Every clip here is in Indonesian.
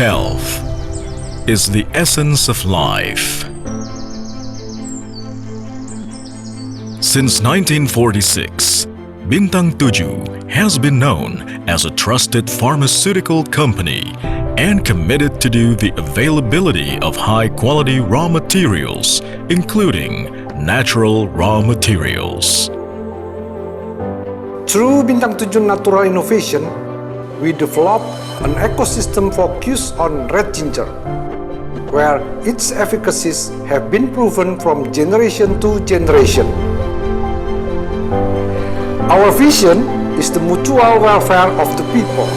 Health is the essence of life. Since 1946, Bintang 7 has been known as a trusted pharmaceutical company and committed to do the availability of high-quality raw materials, including natural raw materials. Through Bintang 7 Natural Innovation, we developed an ecosystem focused on red ginger, where its efficacies have been proven from generation to generation. Our vision is the mutual welfare of the people.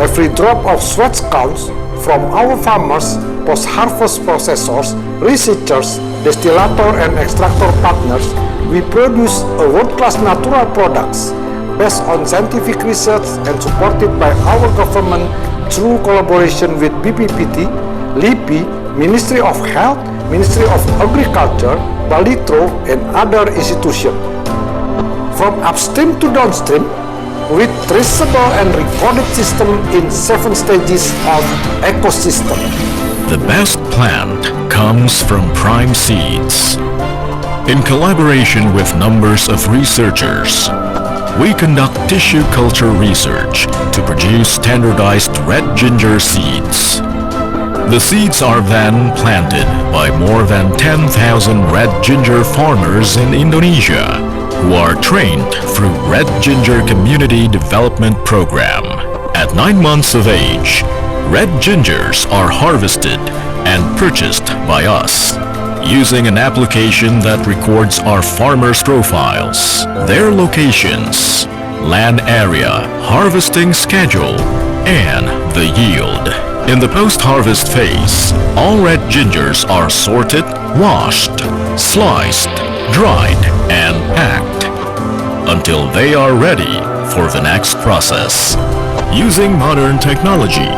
Every drop of sweat counts from our farmers, post-harvest processors, researchers, distillator and extractor partners. We produce a world-class natural products based on scientific research and supported by our government through collaboration with BPPT, LIPI, Ministry of Health, Ministry of Agriculture, Balitro, and other institutions. From upstream to downstream, with traceable and recorded system in 7 stages of ecosystem. The best plant comes from prime seeds. In collaboration with numbers of researchers, we conduct tissue culture research to produce standardized red ginger seeds. The seeds are then planted by more than 10,000 red ginger farmers in Indonesia, who are trained through Red Ginger Community Development Program. At 9 months of age, red gingers are harvested and purchased by us, using an application that records our farmers' profiles, their locations, land area, harvesting schedule, and the yield. In the post-harvest phase, all red gingers are sorted, washed, sliced, dried, and packed until they are ready for the next process. Using modern technology,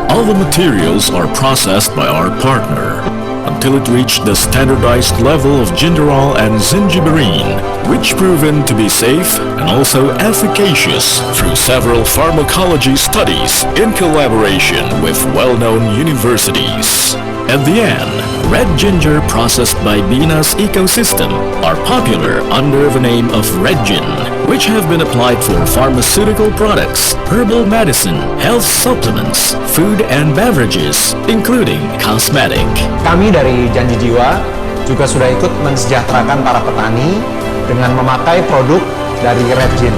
all the materials are processed by our partner until it reached the standardized level of gingerol and zingiberine, which proven to be safe and also efficacious through several pharmacology studies in collaboration with well-known universities. At the end, red ginger processed by Bina's ecosystem are popular under the name of Redgin, which have been applied for pharmaceutical products, herbal medicine, health supplements, food and beverages, including cosmetic. Kami dari Janji Jiwa juga sudah ikut mensejahterakan para petani dengan memakai produk dari Redgin.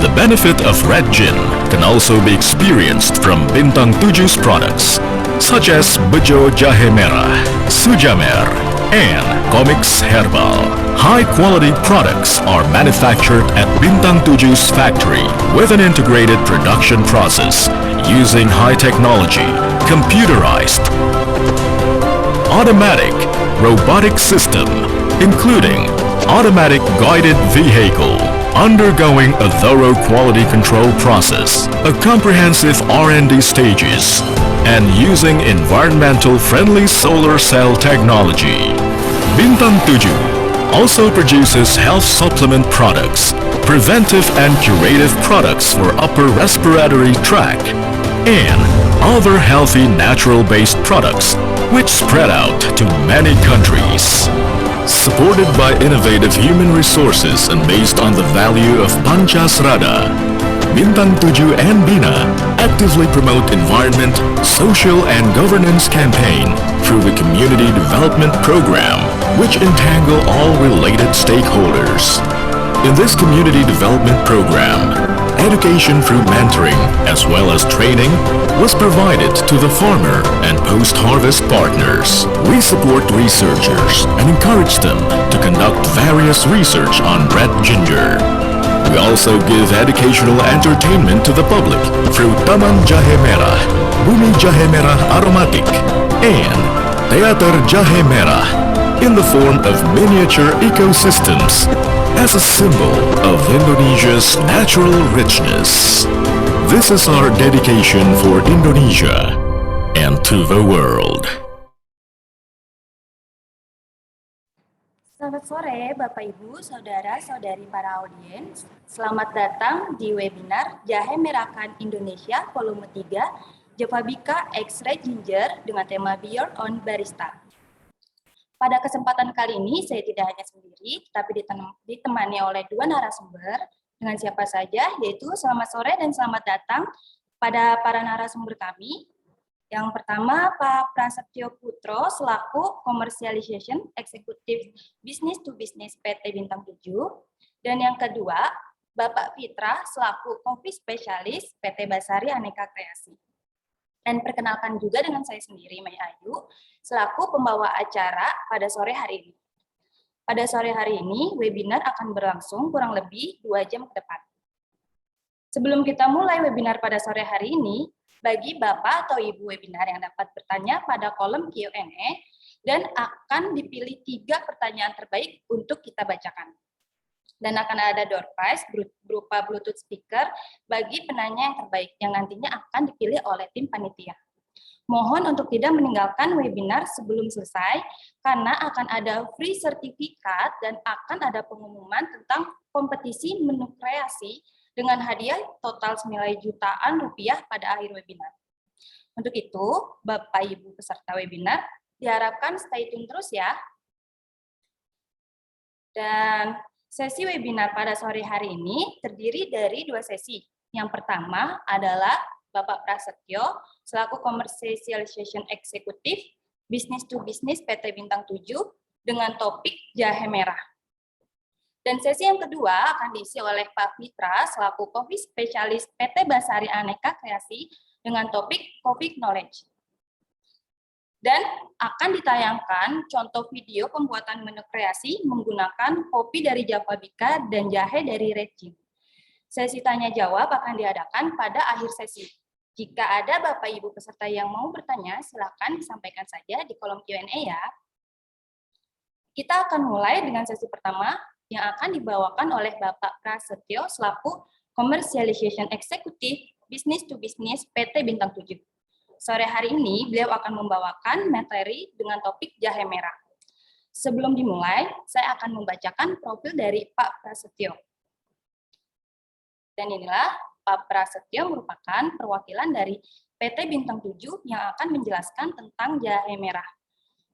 The benefit of Redgin can also be experienced from Bintang 7's products, such as Bejo Jahe Merah, Sujamer, and Comix Herbal. High-quality products are manufactured at Bintang 7's factory with an integrated production process using high technology, computerized, automatic, robotic system, including automatic guided vehicle, undergoing a thorough quality control process, a comprehensive R&D stages, and using environmental friendly solar cell technology. Bintang 7 also produces health supplement products, preventive and curative products for upper respiratory tract, and other healthy natural-based products which spread out to many countries. Supported by innovative human resources and based on the value of Pancasrada, Bintang 7 and Bina actively promote environment, social and governance campaign through the Community Development Program, which entangle all related stakeholders. In this Community Development Program, education through mentoring as well as training was provided to the farmer and post-harvest partners. We support researchers and encourage them to conduct various research on red ginger. We also give educational entertainment to the public through Taman Jahe Merah, Bumi Jahe Merah Aromatik, and Teater Jahe Merah in the form of miniature ecosystems as a symbol of Indonesia's natural richness. This is our dedication for Indonesia and to the world. Selamat sore Bapak Ibu, Saudara-saudari para audiens. Selamat datang di webinar Jahe Merahkan Indonesia volume 3 Java Bica X-Ray Ginger dengan tema Beyond on Barista. Pada kesempatan kali ini, saya tidak hanya sendiri, tetapi ditemani oleh dua narasumber, dengan siapa saja, yaitu selamat sore dan selamat datang pada para narasumber kami. Yang pertama, Pak Prasetyo Putro, selaku Commercialization Executive Business to Business PT Bintang 7. Dan yang kedua, Bapak Fitra, selaku Coffee Specialist PT Basari Aneka Kreasi. Dan perkenalkan juga dengan saya sendiri, Mei Ayu, selaku pembawa acara pada sore hari ini. Pada sore hari ini, webinar akan berlangsung kurang lebih 2 jam ke depan. Sebelum kita mulai webinar pada sore hari ini, bagi Bapak atau Ibu webinar yang dapat bertanya pada kolom Q&A, dan akan dipilih 3 pertanyaan terbaik untuk kita bacakan. Dan akan ada door prize berupa Bluetooth speaker bagi penanya yang terbaik yang nantinya akan dipilih oleh tim panitia. Mohon untuk tidak meninggalkan webinar sebelum selesai karena akan ada free sertifikat dan akan ada pengumuman tentang kompetisi menu kreasi dengan hadiah total senilai jutaan rupiah pada akhir webinar. Untuk itu, Bapak Ibu peserta webinar diharapkan stay tune terus ya. Dan sesi webinar pada sore hari ini terdiri dari 2 sesi. Yang pertama adalah Bapak Prasetyo selaku Commercialization Executive Business to Business PT Bintang 7 dengan topik jahe merah. Dan sesi yang kedua akan diisi oleh Pak Fitra selaku Coffee Specialist PT Basari Aneka Kreasi dengan topik Coffee Knowledge. Dan akan ditayangkan contoh video pembuatan menu kreasi menggunakan kopi dari Java Bica dan jahe dari Recin. Sesi tanya jawab akan diadakan pada akhir sesi. Jika ada Bapak Ibu peserta yang mau bertanya, silakan disampaikan saja di kolom Q&A ya. Kita akan mulai dengan sesi pertama yang akan dibawakan oleh Bapak Prasetyo selaku Commercialization Executive Business to Business PT Bintang 7. Sore hari ini, beliau akan membawakan materi dengan topik jahe merah. Sebelum dimulai, saya akan membacakan profil dari Pak Prasetyo. Dan inilah Pak Prasetyo merupakan perwakilan dari PT Bintang 7 yang akan menjelaskan tentang jahe merah.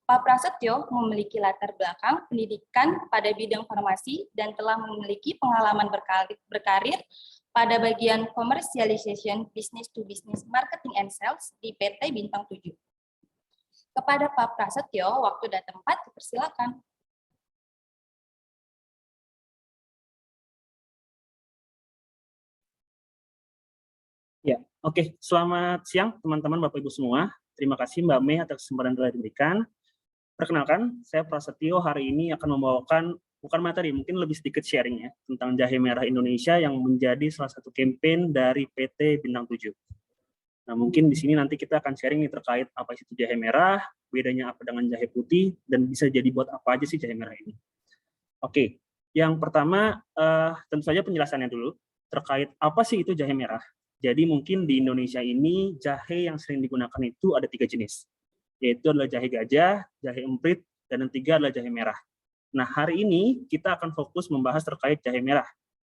Pak Prasetyo memiliki latar belakang pendidikan pada bidang farmasi dan telah memiliki pengalaman berkarir pada bagian Commercialization Business to Business Marketing and Sales di PT Bintang 7. Kepada Pak Prasetyo, waktu dan tempat dipersilakan. Ya, oke. Selamat siang teman-teman Bapak Ibu semua. Terima kasih Mbak Mei atas kesempatan yang telah diberikan. Perkenalkan, saya Prasetyo hari ini akan membawakan bukan materi, mungkin lebih sedikit sharing ya, tentang jahe merah Indonesia yang menjadi salah satu campaign dari PT Bintang 7. Nah, mungkin di sini nanti kita akan sharing nih terkait apa itu jahe merah, bedanya apa dengan jahe putih, dan bisa jadi buat apa aja sih jahe merah ini. Oke, yang pertama tentu saja penjelasannya dulu, terkait apa sih itu jahe merah. Jadi mungkin di Indonesia ini jahe yang sering digunakan itu ada 3 jenis, yaitu adalah jahe gajah, jahe emprit, dan yang 3 adalah jahe merah. Nah, hari ini kita akan fokus membahas terkait jahe merah,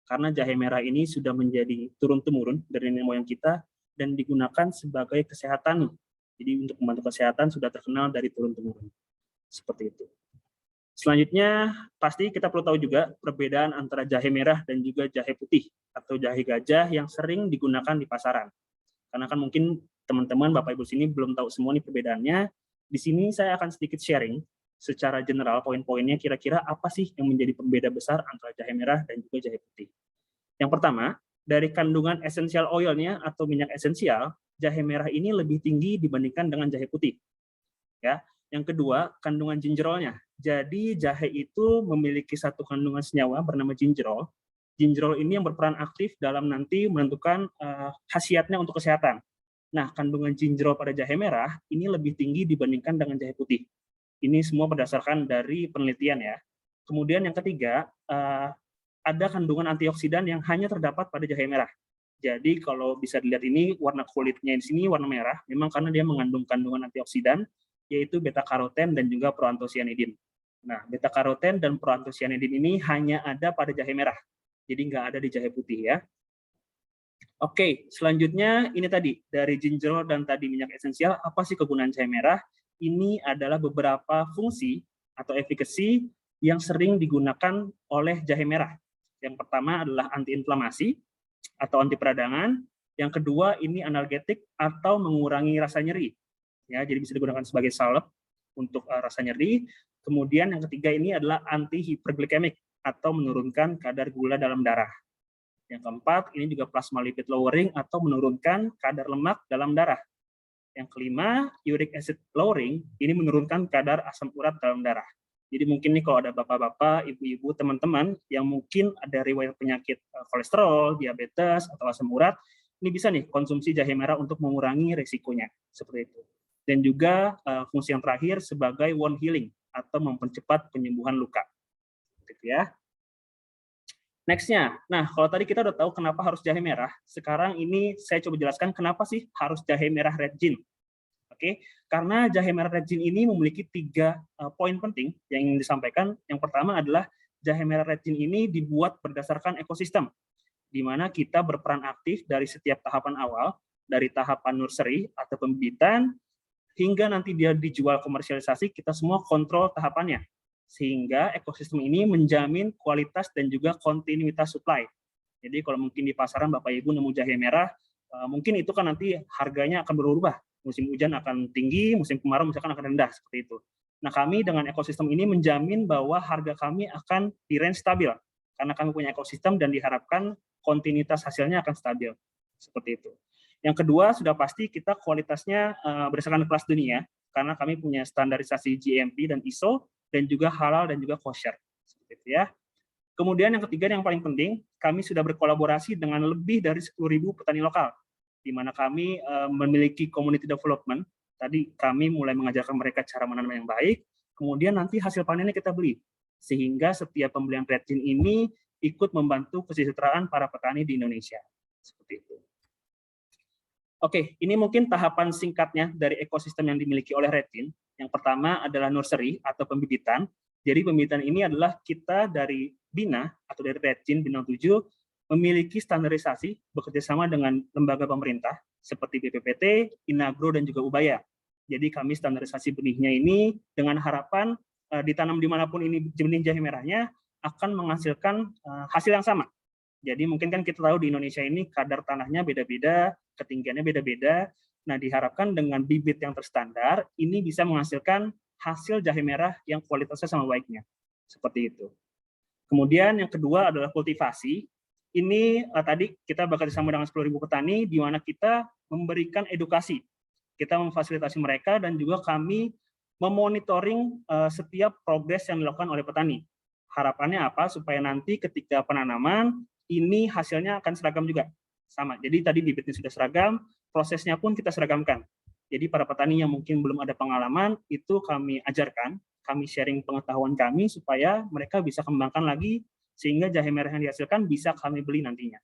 karena jahe merah ini sudah menjadi turun-temurun dari nenek moyang kita dan digunakan sebagai kesehatan. Jadi untuk membantu kesehatan sudah terkenal dari turun-temurun. Seperti itu. Selanjutnya, pasti kita perlu tahu juga perbedaan antara jahe merah dan juga jahe putih atau jahe gajah yang sering digunakan di pasaran. Karena kan mungkin teman-teman Bapak Ibu sini belum tahu semua nih perbedaannya. Di sini saya akan sedikit sharing secara general poin-poinnya kira-kira apa sih yang menjadi pembeda besar antara jahe merah dan juga jahe putih. Yang pertama, dari kandungan essential oil-nya atau minyak esensial, jahe merah ini lebih tinggi dibandingkan dengan jahe putih. Ya. Yang kedua, kandungan gingerolnya. Jadi jahe itu memiliki satu kandungan senyawa bernama gingerol. Gingerol ini yang berperan aktif dalam nanti menentukan khasiatnya untuk kesehatan. Nah, kandungan gingerol pada jahe merah ini lebih tinggi dibandingkan dengan jahe putih. Ini semua berdasarkan dari penelitian ya. Kemudian yang ketiga, ada kandungan antioksidan yang hanya terdapat pada jahe merah. Jadi kalau bisa dilihat ini warna kulitnya di sini warna merah, memang karena dia mengandung kandungan antioksidan, yaitu beta-karoten dan juga proantosianidin. Nah, beta-karoten dan proantosianidin ini hanya ada pada jahe merah, jadi nggak ada di jahe putih ya. Oke, selanjutnya ini tadi dari ginger ale dan tadi minyak esensial, apa sih kegunaan jahe merah? Ini adalah beberapa fungsi atau efikasi yang sering digunakan oleh jahe merah. Yang pertama adalah antiinflamasi atau anti peradangan. Yang kedua ini analgetik atau mengurangi rasa nyeri. Ya, jadi bisa digunakan sebagai salep untuk rasa nyeri. Kemudian yang ketiga ini adalah anti hiperglikemik atau menurunkan kadar gula dalam darah. Yang keempat, ini juga plasma lipid lowering atau menurunkan kadar lemak dalam darah. Yang kelima, uric acid lowering, ini menurunkan kadar asam urat dalam darah. Jadi mungkin nih kalau ada bapak-bapak, ibu-ibu, teman-teman yang mungkin ada riwayat penyakit kolesterol, diabetes, atau asam urat, ini bisa nih konsumsi jahe merah untuk mengurangi resikonya, seperti itu. Dan juga fungsi yang terakhir sebagai wound healing atau mempercepat penyembuhan luka. Gitu ya. Next-nya, nah kalau tadi kita udah tahu kenapa harus jahe merah, sekarang ini saya coba jelaskan kenapa sih harus jahe merah red gin. Oke, karena jahe merah red gin ini memiliki 3 poin penting yang ingin disampaikan. Yang pertama adalah jahe merah red gin ini dibuat berdasarkan ekosistem, di mana kita berperan aktif dari setiap tahapan awal, dari tahapan nursery atau pembibitan, hingga nanti dia dijual komersialisasi, kita semua kontrol tahapannya. Sehingga ekosistem ini menjamin kualitas dan juga kontinuitas supply. Jadi kalau mungkin di pasaran Bapak Ibu nemu jahe merah, mungkin itu kan nanti harganya akan berubah. Musim hujan akan tinggi, musim kemarau misalkan akan rendah, seperti itu. Nah kami dengan ekosistem ini menjamin bahwa harga kami akan di range stabil, karena kami punya ekosistem dan diharapkan kontinuitas hasilnya akan stabil. Seperti itu. Yang kedua, sudah pasti kita kualitasnya berdasarkan kelas dunia, karena kami punya standarisasi GMP dan ISO, dan juga halal dan juga kosher. Seperti itu ya. Kemudian yang ketiga yang paling penting, kami sudah berkolaborasi dengan lebih dari 10.000 petani lokal, di mana kami memiliki community development. Tadi kami mulai mengajarkan mereka cara menanam yang baik, kemudian nanti hasil panennya kita beli. Sehingga setiap pembelian red gin ini ikut membantu kesejahteraan para petani di Indonesia. Seperti itu. Oke, ini mungkin tahapan singkatnya dari ekosistem yang dimiliki oleh red gin. Yang pertama adalah nursery atau pembibitan. Jadi pembibitan ini adalah kita dari BINA atau dari red gin Bintang 7 memiliki standarisasi bekerjasama dengan lembaga pemerintah seperti BPPT, Inagro, dan juga Ubaya. Jadi kami standarisasi benihnya ini dengan harapan ditanam dimanapun ini benih jahe merahnya akan menghasilkan hasil yang sama. Jadi mungkin kan kita tahu di Indonesia ini kadar tanahnya beda-beda, ketinggiannya beda-beda. Nah, diharapkan dengan bibit yang terstandar, ini bisa menghasilkan hasil jahe merah yang kualitasnya sama baiknya. Seperti itu. Kemudian yang kedua adalah kultivasi. Ini tadi kita bekerjasama dengan 10.000 petani, di mana kita memberikan edukasi. Kita memfasilitasi mereka dan juga kami memonitoring setiap progres yang dilakukan oleh petani. Harapannya apa? Supaya nanti ketika penanaman, ini hasilnya akan seragam juga. Sama. Jadi tadi bibitnya sudah seragam, prosesnya pun kita seragamkan. Jadi para petani yang mungkin belum ada pengalaman, itu kami ajarkan, kami sharing pengetahuan kami supaya mereka bisa kembangkan lagi, sehingga jahe merah yang dihasilkan bisa kami beli nantinya.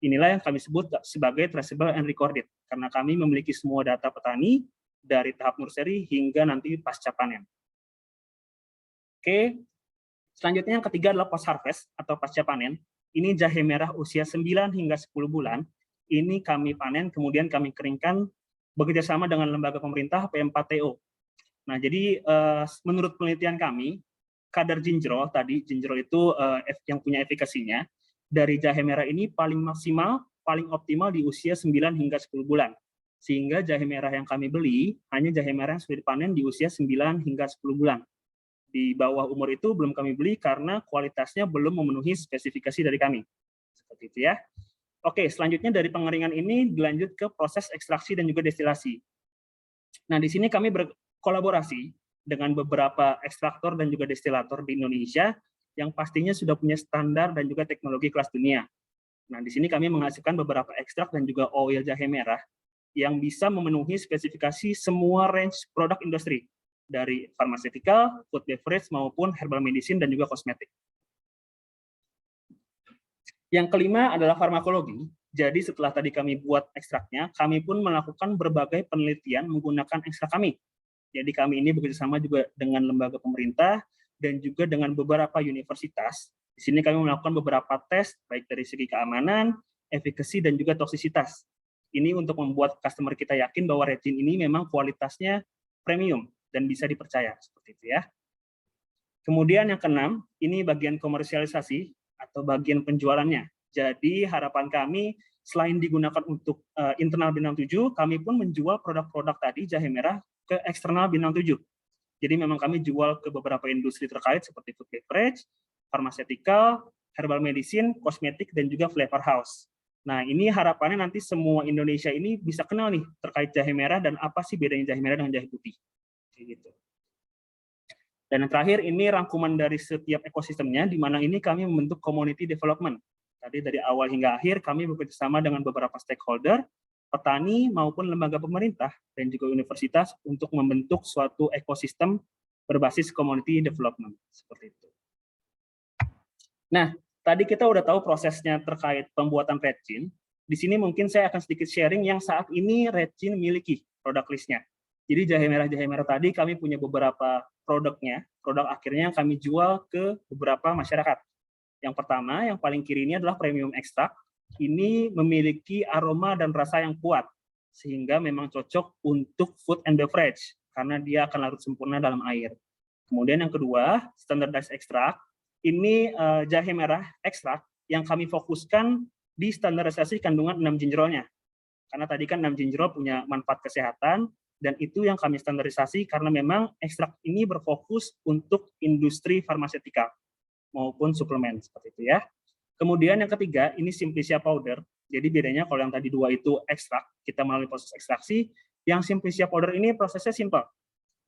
Inilah yang kami sebut sebagai traceable and recorded, karena kami memiliki semua data petani dari tahap nursery hingga nanti pasca panen. Oke, selanjutnya yang ketiga adalah post harvest atau pasca panen. Ini jahe merah usia 9 hingga 10 bulan. Ini kami panen, kemudian kami keringkan bekerjasama dengan lembaga pemerintah P4TO. Nah, jadi menurut penelitian kami, kadar ginger ale tadi, ginger ale itu yang punya efikasinya, dari jahe merah ini paling maksimal, paling optimal di usia 9 hingga 10 bulan. Sehingga jahe merah yang kami beli, hanya jahe merah yang sudah dipanen di usia 9 hingga 10 bulan. Di bawah umur itu belum kami beli karena kualitasnya belum memenuhi spesifikasi dari kami. Seperti itu ya. Oke, selanjutnya dari pengeringan ini dilanjut ke proses ekstraksi dan juga destilasi. Nah, di sini kami berkolaborasi dengan beberapa ekstraktor dan juga destilator di Indonesia yang pastinya sudah punya standar dan juga teknologi kelas dunia. Nah, di sini kami menghasilkan beberapa ekstrak dan juga oil jahe merah yang bisa memenuhi spesifikasi semua range produk industri, dari pharmaceutical, food beverage, maupun herbal medicine, dan juga kosmetik. Yang kelima adalah farmakologi. Jadi setelah tadi kami buat ekstraknya, kami pun melakukan berbagai penelitian menggunakan ekstrak kami. Jadi kami ini bekerjasama juga dengan lembaga pemerintah dan juga dengan beberapa universitas. Di sini kami melakukan beberapa tes, baik dari segi keamanan, efikasi, dan juga toksisitas. Ini untuk membuat customer kita yakin bahwa resin ini memang kualitasnya premium dan bisa dipercaya, seperti itu ya. Kemudian yang keenam, ini bagian komersialisasi atau bagian penjualannya. Jadi harapan kami selain digunakan untuk internal Bintang 7, kami pun menjual produk-produk tadi jahe merah ke eksternal Bintang 7. Jadi memang kami jual ke beberapa industri terkait seperti food beverage, pharmaceutical, herbal medicine, kosmetik, dan juga flavor house. Nah, ini harapannya nanti semua Indonesia ini bisa kenal nih terkait jahe merah dan apa sih bedanya jahe merah dengan jahe putih. Kayak gitu. Dan yang terakhir, ini rangkuman dari setiap ekosistemnya, di mana ini kami membentuk community development. Tadi dari awal hingga akhir, kami bekerjasama dengan beberapa stakeholder, petani maupun lembaga pemerintah, dan juga universitas untuk membentuk suatu ekosistem berbasis community development. Seperti itu. Nah, tadi kita udah tahu prosesnya terkait pembuatan resin. Di sini mungkin saya akan sedikit sharing yang saat ini resin miliki produk listnya. Jadi jahe merah tadi kami punya beberapa produknya, produk akhirnya yang kami jual ke beberapa masyarakat. Yang pertama, yang paling kiri ini adalah premium extract. Ini memiliki aroma dan rasa yang kuat, sehingga memang cocok untuk food and beverage, karena dia akan larut sempurna dalam air. Kemudian yang kedua, standardized extract. Ini jahe merah ekstrak yang kami fokuskan di standarisasi kandungan 6 gingerolnya. Karena tadi kan 6 gingerol punya manfaat kesehatan, dan itu yang kami standarisasi karena memang ekstrak ini berfokus untuk industri farmaseutika maupun suplemen, seperti itu ya. Kemudian yang ketiga, ini Simplicia powder. Jadi bedanya kalau yang tadi dua itu ekstrak, kita melalui proses ekstraksi, yang Simplicia powder ini prosesnya simpel.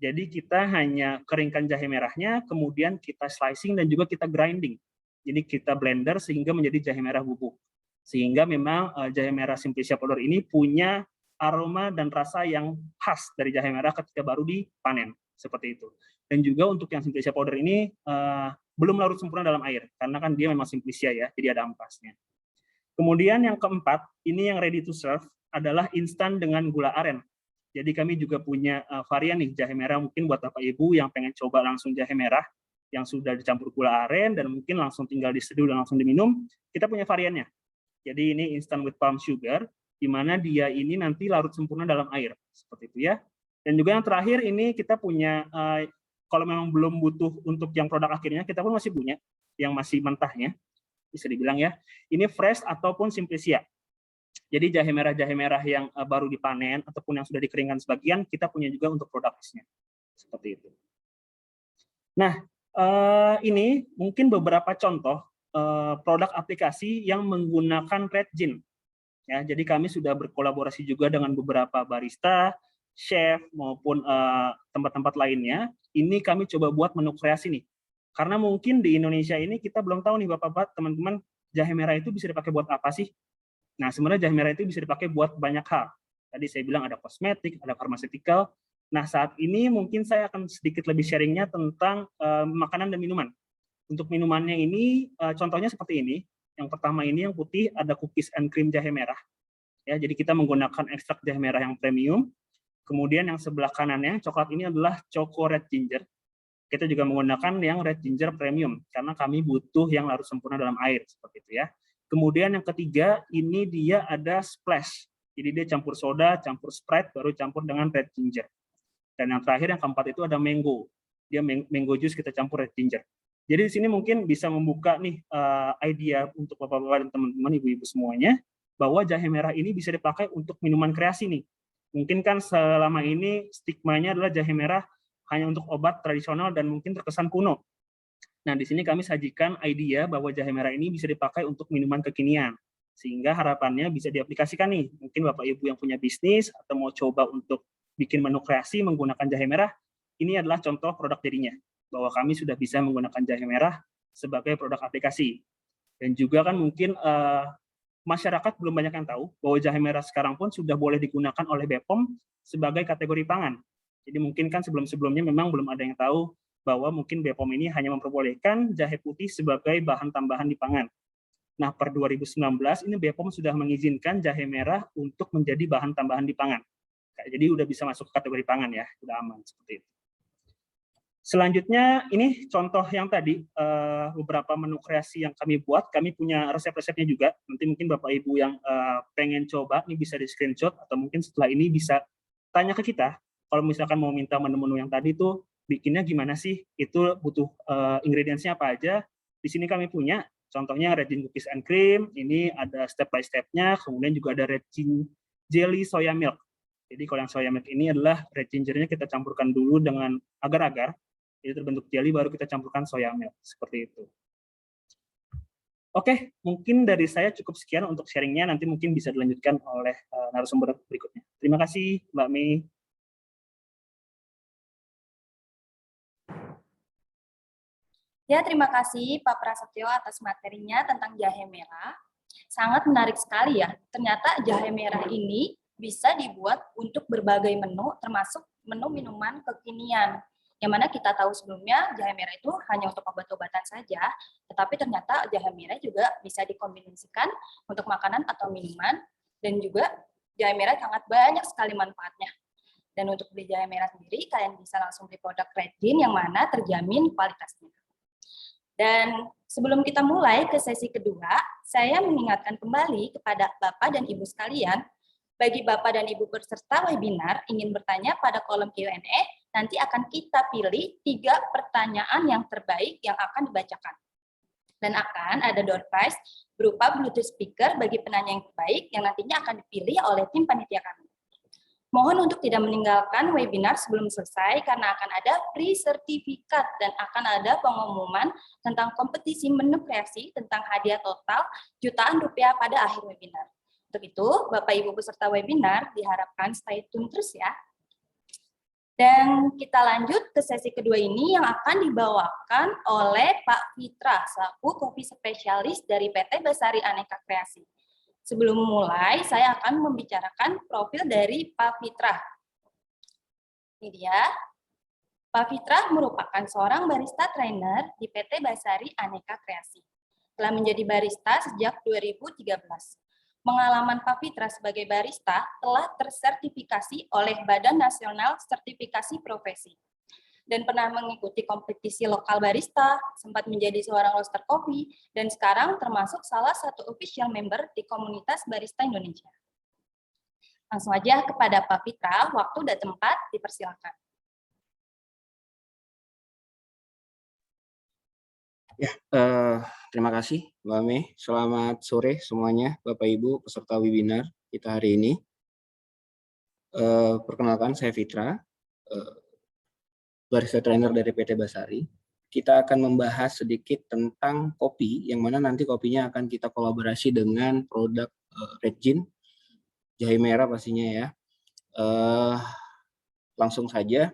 Jadi kita hanya keringkan jahe merahnya, kemudian kita slicing dan juga kita grinding. Jadi kita blender sehingga menjadi jahe merah bubuk. Sehingga memang jahe merah Simplicia powder ini punya aroma dan rasa yang khas dari jahe merah ketika baru dipanen, seperti itu. Dan juga untuk yang Simplicia powder ini belum larut sempurna dalam air, karena kan dia memang Simplicia ya, jadi ada ampasnya. Kemudian yang keempat, ini yang ready to serve, adalah instan dengan gula aren. Jadi kami juga punya varian nih, jahe merah mungkin buat Bapak Ibu yang pengen coba langsung jahe merah, yang sudah dicampur gula aren, dan mungkin langsung tinggal diseduh dan langsung diminum, kita punya variannya. Jadi ini instant with palm sugar, di mana dia ini nanti larut sempurna dalam air, seperti itu ya. Dan juga yang terakhir ini kita punya, kalau memang belum butuh untuk yang produk akhirnya, kita pun masih punya yang masih mentahnya, bisa dibilang ya. Ini fresh ataupun Simplicia. Jadi jahe merah yang baru dipanen ataupun yang sudah dikeringkan sebagian, kita punya juga untuk produk listnya, seperti itu. Nah, ini mungkin beberapa contoh produk aplikasi yang menggunakan resin. Ya, jadi kami sudah berkolaborasi juga dengan beberapa barista, chef, maupun tempat-tempat lainnya. Ini kami coba buat menu kreasi nih. Karena mungkin di Indonesia ini kita belum tahu nih Bapak-Bapak, teman-teman, jahe merah itu bisa dipakai buat apa sih? Nah, sebenarnya jahe merah itu bisa dipakai buat banyak hal. Tadi saya bilang ada kosmetik, ada pharmaceutical. Nah, saat ini mungkin saya akan sedikit lebih sharingnya tentang makanan dan minuman. Untuk minumannya ini, contohnya seperti ini. Yang pertama ini yang putih ada cookies and cream jahe merah. Ya, jadi kita menggunakan ekstrak jahe merah yang premium. Kemudian yang sebelah kanannya coklat ini adalah Choco Red Ginger. Kita juga menggunakan yang Red Ginger Premium karena kami butuh yang larut sempurna dalam air, seperti itu ya. Kemudian yang ketiga ini dia ada splash. Jadi dia campur soda, campur Sprite, baru campur dengan Red Ginger. Dan yang terakhir yang keempat itu ada mango. Dia mango juice kita campur Red Ginger. Jadi di sini mungkin bisa membuka nih idea untuk Bapak-bapak dan teman-teman, ibu-ibu semuanya, bahwa jahe merah ini bisa dipakai untuk minuman kreasi nih. Mungkin kan selama ini stigmanya adalah jahe merah hanya untuk obat tradisional dan mungkin terkesan kuno. Nah, di sini kami sajikan idea bahwa jahe merah ini bisa dipakai untuk minuman kekinian. Sehingga harapannya bisa diaplikasikan nih. Mungkin Bapak Ibu yang punya bisnis atau mau coba untuk bikin menu kreasi menggunakan jahe merah, ini adalah contoh produk jadinya. Bahwa kami sudah bisa menggunakan jahe merah sebagai produk aplikasi. Dan juga kan mungkin masyarakat belum banyak yang tahu bahwa jahe merah sekarang pun sudah boleh digunakan oleh BPOM sebagai kategori pangan. Jadi mungkin kan sebelum-sebelumnya memang belum ada yang tahu bahwa mungkin BPOM ini hanya memperbolehkan jahe putih sebagai bahan tambahan di pangan. Nah, per 2019 ini BPOM sudah mengizinkan jahe merah untuk menjadi bahan tambahan di pangan. Jadi udah bisa masuk ke kategori pangan ya, udah aman seperti itu. Selanjutnya ini contoh yang tadi beberapa menu kreasi yang kami buat. Kami punya resep-resepnya juga. Nanti mungkin Bapak Ibu yang pengen coba ini bisa di screenshot atau mungkin setelah ini bisa tanya ke kita. Kalau misalkan mau minta menu-menu yang tadi tuh bikinnya gimana sih? Itu butuh ingredients-nya apa aja? Di sini kami punya. Contohnya Regin Cookies and Cream. Ini ada step by step-nya. Kemudian juga ada Regin Jelly Soya Milk. Jadi kalau yang soya milk ini adalah red gingernya kita campurkan dulu dengan agar-agar. Jadi terbentuk jelly, baru kita campurkan soya milk. Seperti itu. Oke, mungkin dari saya cukup sekian untuk sharingnya. Nanti mungkin bisa dilanjutkan oleh narasumber berikutnya. Terima kasih, Mbak Mei. Ya, terima kasih Pak Prasetyo atas materinya tentang jahe merah. Sangat menarik sekali ya. Ternyata jahe merah ini bisa dibuat untuk berbagai menu, termasuk menu minuman kekinian. Yang mana kita tahu sebelumnya jahe merah itu hanya untuk obat-obatan saja, tetapi ternyata jahe merah juga bisa dikombinasikan untuk makanan atau minuman, dan juga jahe merah sangat banyak sekali manfaatnya. Dan untuk beli jahe merah sendiri, kalian bisa langsung beli produk Regin yang mana terjamin kualitasnya. Dan sebelum kita mulai ke sesi kedua, saya mengingatkan kembali kepada Bapak dan Ibu sekalian, bagi Bapak dan Ibu peserta webinar ingin bertanya pada kolom Q&A, nanti akan kita pilih 3 pertanyaan yang terbaik yang akan dibacakan. Dan akan ada door prize berupa Bluetooth speaker bagi penanya yang terbaik yang nantinya akan dipilih oleh tim panitia kami. Mohon untuk tidak meninggalkan webinar sebelum selesai karena akan ada free sertifikat dan akan ada pengumuman tentang kompetisi menu kreasi tentang hadiah total jutaan rupiah pada akhir webinar. Untuk itu, Bapak Ibu peserta webinar diharapkan stay tune terus ya. Dan kita lanjut ke sesi kedua ini yang akan dibawakan oleh Pak Fitra, selaku kopi spesialis dari PT Basari Aneka Kreasi. Sebelum mulai, saya akan membicarakan profil dari Pak Fitra. Ini dia. Pak Fitra merupakan seorang barista trainer di PT Basari Aneka Kreasi. Telah menjadi barista sejak 2013. Pengalaman Pak Fitra sebagai barista telah tersertifikasi oleh Badan Nasional Sertifikasi Profesi dan pernah mengikuti kompetisi lokal barista, sempat menjadi seorang roaster kopi, dan sekarang termasuk salah satu official member di komunitas barista Indonesia. Langsung aja kepada Pak Fitra, waktu dan tempat dipersilakan. Ya, terima kasih Mbak Mei. Selamat sore semuanya, Bapak Ibu peserta webinar kita hari ini. Perkenalkan, saya Fitra, barista trainer dari PT Basari. Kita akan membahas sedikit tentang kopi, yang mana nanti kopinya akan kita kolaborasi dengan produk Regin, jahe merah pastinya ya. Langsung saja,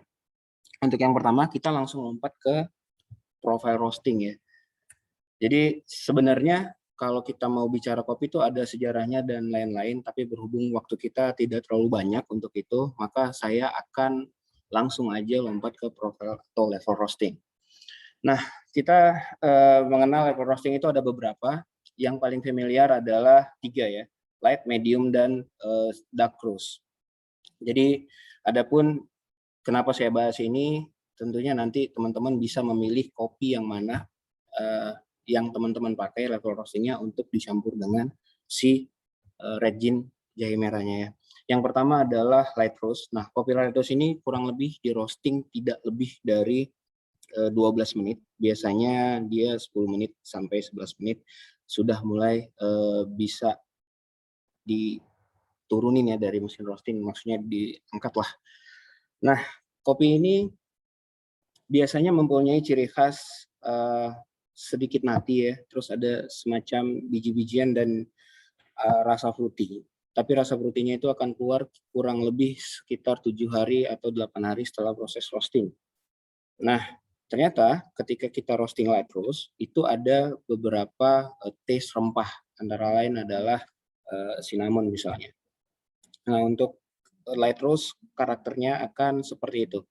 untuk yang pertama kita langsung lompat ke profile roasting ya. Jadi sebenarnya kalau kita mau bicara kopi itu ada sejarahnya dan lain-lain, tapi berhubung waktu kita tidak terlalu banyak untuk itu, maka saya akan langsung aja lompat ke profil atau level roasting. Nah, kita mengenal level roasting itu ada beberapa. Yang paling familiar adalah 3 ya, light, medium, dan dark roast. Jadi, adapun kenapa saya bahas ini, tentunya nanti teman-teman bisa memilih kopi yang mana yang teman-teman pakai level roastingnya untuk dicampur dengan si Regin jahe merahnya ya. Yang pertama adalah light roast. Nah, kopi light roast ini kurang lebih di roasting tidak lebih dari 12 menit. Biasanya dia 10 menit sampai 11 menit sudah mulai bisa diturunin ya dari mesin roasting, maksudnya diangkat lah. Nah, kopi ini biasanya mempunyai ciri khas sedikit nati ya, terus ada semacam biji-bijian dan rasa fruity. Tapi rasa fruity-nya itu akan keluar kurang lebih sekitar 7 hari atau 8 hari setelah proses roasting. Nah, ternyata ketika kita roasting light roast, itu ada beberapa taste rempah, antara lain adalah cinnamon misalnya. Nah, untuk light roast karakternya akan seperti itu.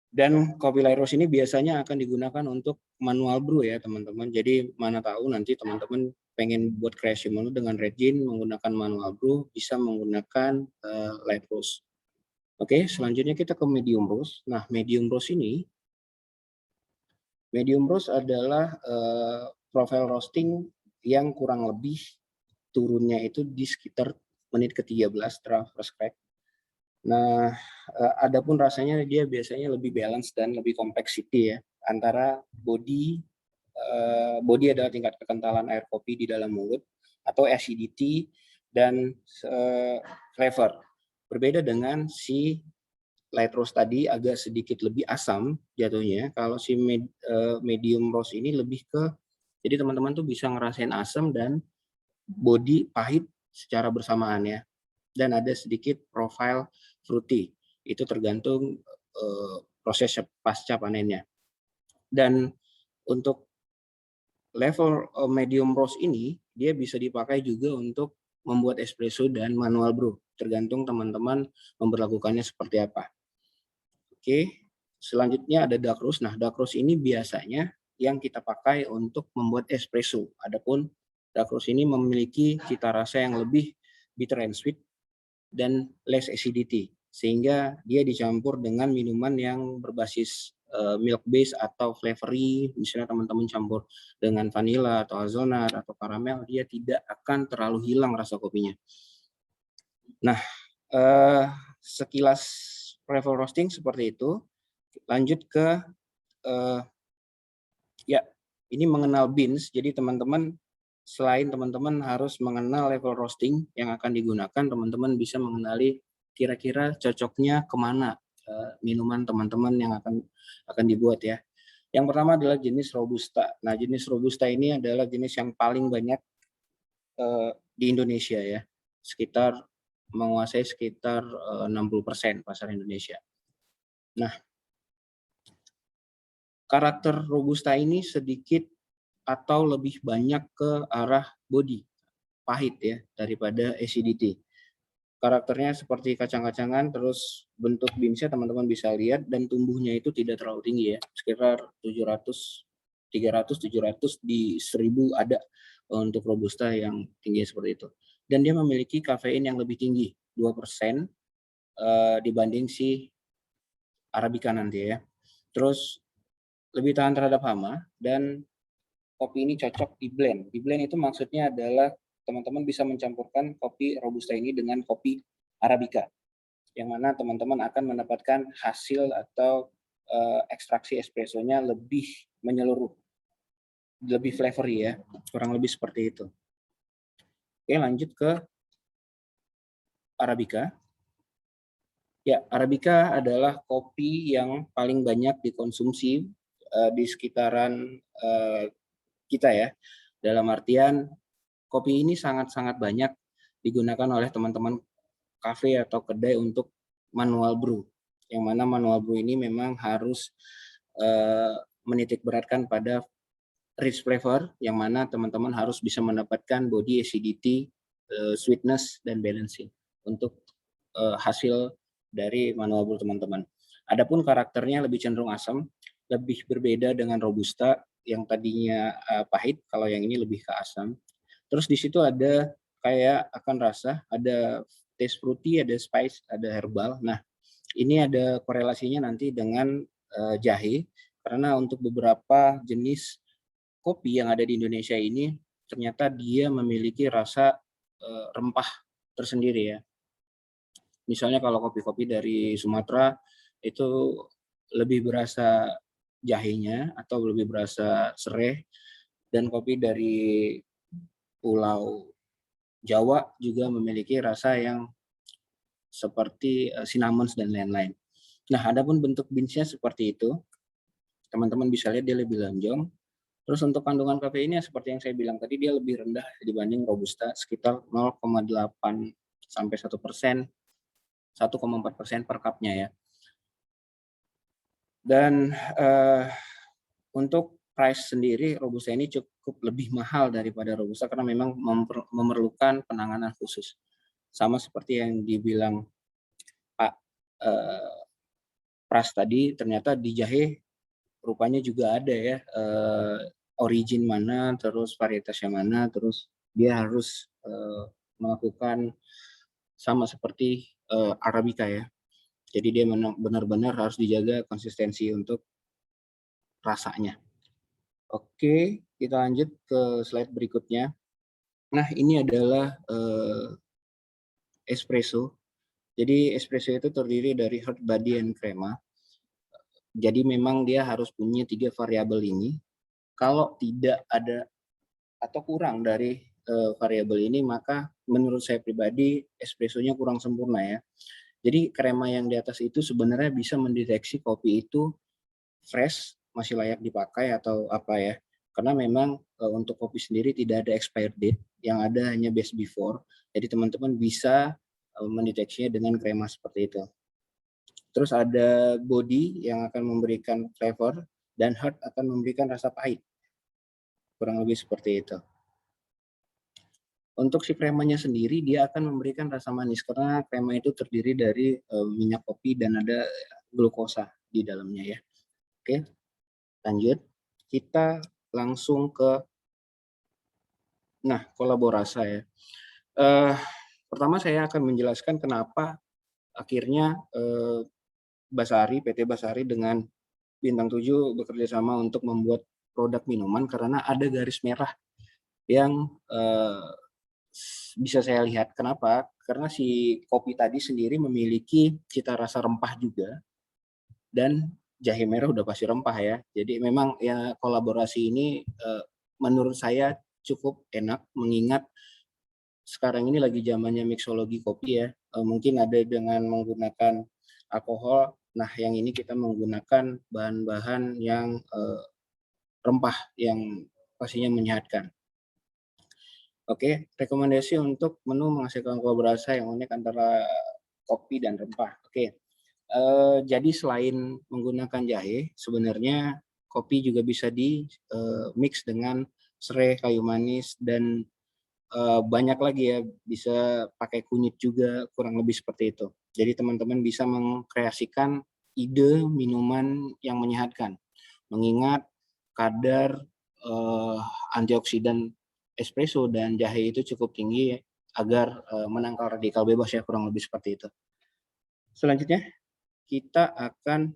Dan kopi light roast ini biasanya akan digunakan untuk manual brew ya teman-teman. Jadi mana tahu nanti teman-teman pengen buat kreasi menu dengan Regin menggunakan manual brew, bisa menggunakan light roast. Oke, selanjutnya kita ke medium roast. Nah, medium roast ini Medium roast adalah profile roasting yang kurang lebih turunnya itu di sekitar menit ke-13 setelah first crack. Nah, adapun rasanya dia biasanya lebih balance dan lebih complexity ya, antara body adalah tingkat kekentalan air kopi di dalam mulut atau acidity dan flavor. Berbeda dengan si light roast tadi agak sedikit lebih asam jatuhnya. Kalau si medium roast ini lebih ke, jadi teman-teman tuh bisa ngerasain asam dan body pahit secara bersamaan ya. Dan ada sedikit profile fruity. Itu tergantung proses pasca panennya. Dan untuk level medium roast ini, dia bisa dipakai juga untuk membuat espresso dan manual brew. Tergantung teman-teman memperlakukannya seperti apa. Oke, selanjutnya ada dark roast. Nah, dark roast ini biasanya yang kita pakai untuk membuat espresso. Adapun dark roast ini memiliki cita rasa yang lebih bitter and sweet dan less acidity, sehingga dia dicampur dengan minuman yang berbasis milk base atau flavory. Misalnya teman-teman campur dengan vanilla atau hazelnut atau karamel, dia tidak akan terlalu hilang rasa kopinya. Nah, sekilas level roasting seperti itu. Lanjut ke ya, ini mengenal beans. Jadi teman-teman, selain teman-teman harus mengenal level roasting yang akan digunakan, teman-teman bisa mengenali kira-kira cocoknya kemana minuman teman-teman yang akan dibuat ya. Yang pertama adalah jenis Robusta. Nah, jenis Robusta ini adalah jenis yang paling banyak di Indonesia ya. Menguasai sekitar 60% pasar Indonesia. Nah, karakter Robusta ini sedikit atau lebih banyak ke arah body, pahit ya, daripada acidity. Karakternya seperti kacang-kacangan, terus bentuk beansnya teman-teman bisa lihat, dan tumbuhnya itu tidak terlalu tinggi ya, sekitar 700, 300, 700 di 1000 ada untuk Robusta yang tinggi seperti itu. Dan dia memiliki kafein yang lebih tinggi, 2% dibanding si Arabica nanti ya. Terus lebih tahan terhadap hama, dan kopi ini cocok di blend. Di blend itu maksudnya adalah teman-teman bisa mencampurkan kopi Robusta ini dengan kopi Arabica, yang mana teman-teman akan mendapatkan hasil atau ekstraksi espressonya lebih menyeluruh, lebih flavory ya, kurang lebih seperti itu. Oke, lanjut ke Arabica. Ya, Arabica adalah kopi yang paling banyak dikonsumsi di sekitaran kita ya. Dalam artian kopi ini sangat-sangat banyak digunakan oleh teman-teman kafe atau kedai untuk manual brew. Yang mana manual brew ini memang harus menitik beratkan pada rich flavor, yang mana teman-teman harus bisa mendapatkan body acidity, sweetness, dan balancing untuk hasil dari manual brew teman-teman. Adapun karakternya lebih cenderung asam, lebih berbeda dengan Robusta yang tadinya pahit, kalau yang ini lebih ke asam. Terus di situ ada kayak akan rasa, ada taste fruity, ada spice, ada herbal. Nah, ini ada korelasinya nanti dengan jahe, karena untuk beberapa jenis kopi yang ada di Indonesia ini ternyata dia memiliki rasa rempah tersendiri ya. Misalnya kalau kopi-kopi dari Sumatera itu lebih berasa jahenya atau lebih berasa sereh, dan kopi dari Pulau Jawa juga memiliki rasa yang seperti cinnamon dan lain-lain. Nah, adapun bentuk beansnya seperti itu, teman-teman bisa lihat dia lebih lonjong. Terus untuk kandungan kafeinnya seperti yang saya bilang tadi, dia lebih rendah dibanding Robusta, sekitar 0,8 sampai 1%, 1,4% per cupnya ya. Dan untuk price sendiri, Robusta ini cukup lebih mahal daripada Robusta karena memang memerlukan penanganan khusus. Sama seperti yang dibilang Pak Pras tadi, ternyata di jahe rupanya juga ada ya, origin mana, terus varietasnya mana, terus dia harus melakukan sama seperti Arabica ya. Jadi dia benar-benar harus dijaga konsistensi untuk rasanya. Oke, kita lanjut ke slide berikutnya. Nah, ini adalah espresso. Jadi espresso itu terdiri dari hot body and crema. Jadi memang dia harus punya 3 variabel ini. Kalau tidak ada atau kurang dari variabel ini, maka menurut saya pribadi espressonya kurang sempurna ya. Jadi krema yang di atas itu sebenarnya bisa mendeteksi kopi itu fresh, masih layak dipakai atau apa ya. Karena memang untuk kopi sendiri tidak ada expired date, yang ada hanya best before. Jadi teman-teman bisa mendeteksinya dengan krema seperti itu. Terus ada body yang akan memberikan flavor dan heart akan memberikan rasa pahit. Kurang lebih seperti itu. Untuk si kremanya sendiri dia akan memberikan rasa manis karena krema itu terdiri dari minyak kopi dan ada glukosa di dalamnya ya. Oke, lanjut. Kita langsung ke kolaborasi ya. Pertama saya akan menjelaskan kenapa akhirnya PT Basari dengan Bintang 7 bekerja sama untuk membuat produk minuman karena ada garis merah yang bisa saya lihat. Kenapa? Karena si kopi tadi sendiri memiliki cita rasa rempah juga dan jahe merah udah pasti rempah ya. Jadi memang ya kolaborasi ini menurut saya cukup enak mengingat sekarang ini lagi zamannya mixologi kopi ya. Mungkin ada dengan menggunakan alkohol. Nah, yang ini kita menggunakan bahan-bahan yang rempah yang pastinya menyehatkan. Oke, rekomendasi untuk menu menghasilkan kolaborasi yang unik antara kopi dan rempah. Oke, jadi selain menggunakan jahe, sebenarnya kopi juga bisa di mix dengan serai, kayu manis, dan banyak lagi ya, bisa pakai kunyit juga, kurang lebih seperti itu. Jadi teman-teman bisa mengkreasikan ide minuman yang menyehatkan, mengingat kadar antioksidan espresso dan jahe itu cukup tinggi agar menangkal radikal bebas ya, kurang lebih seperti itu. Selanjutnya kita akan,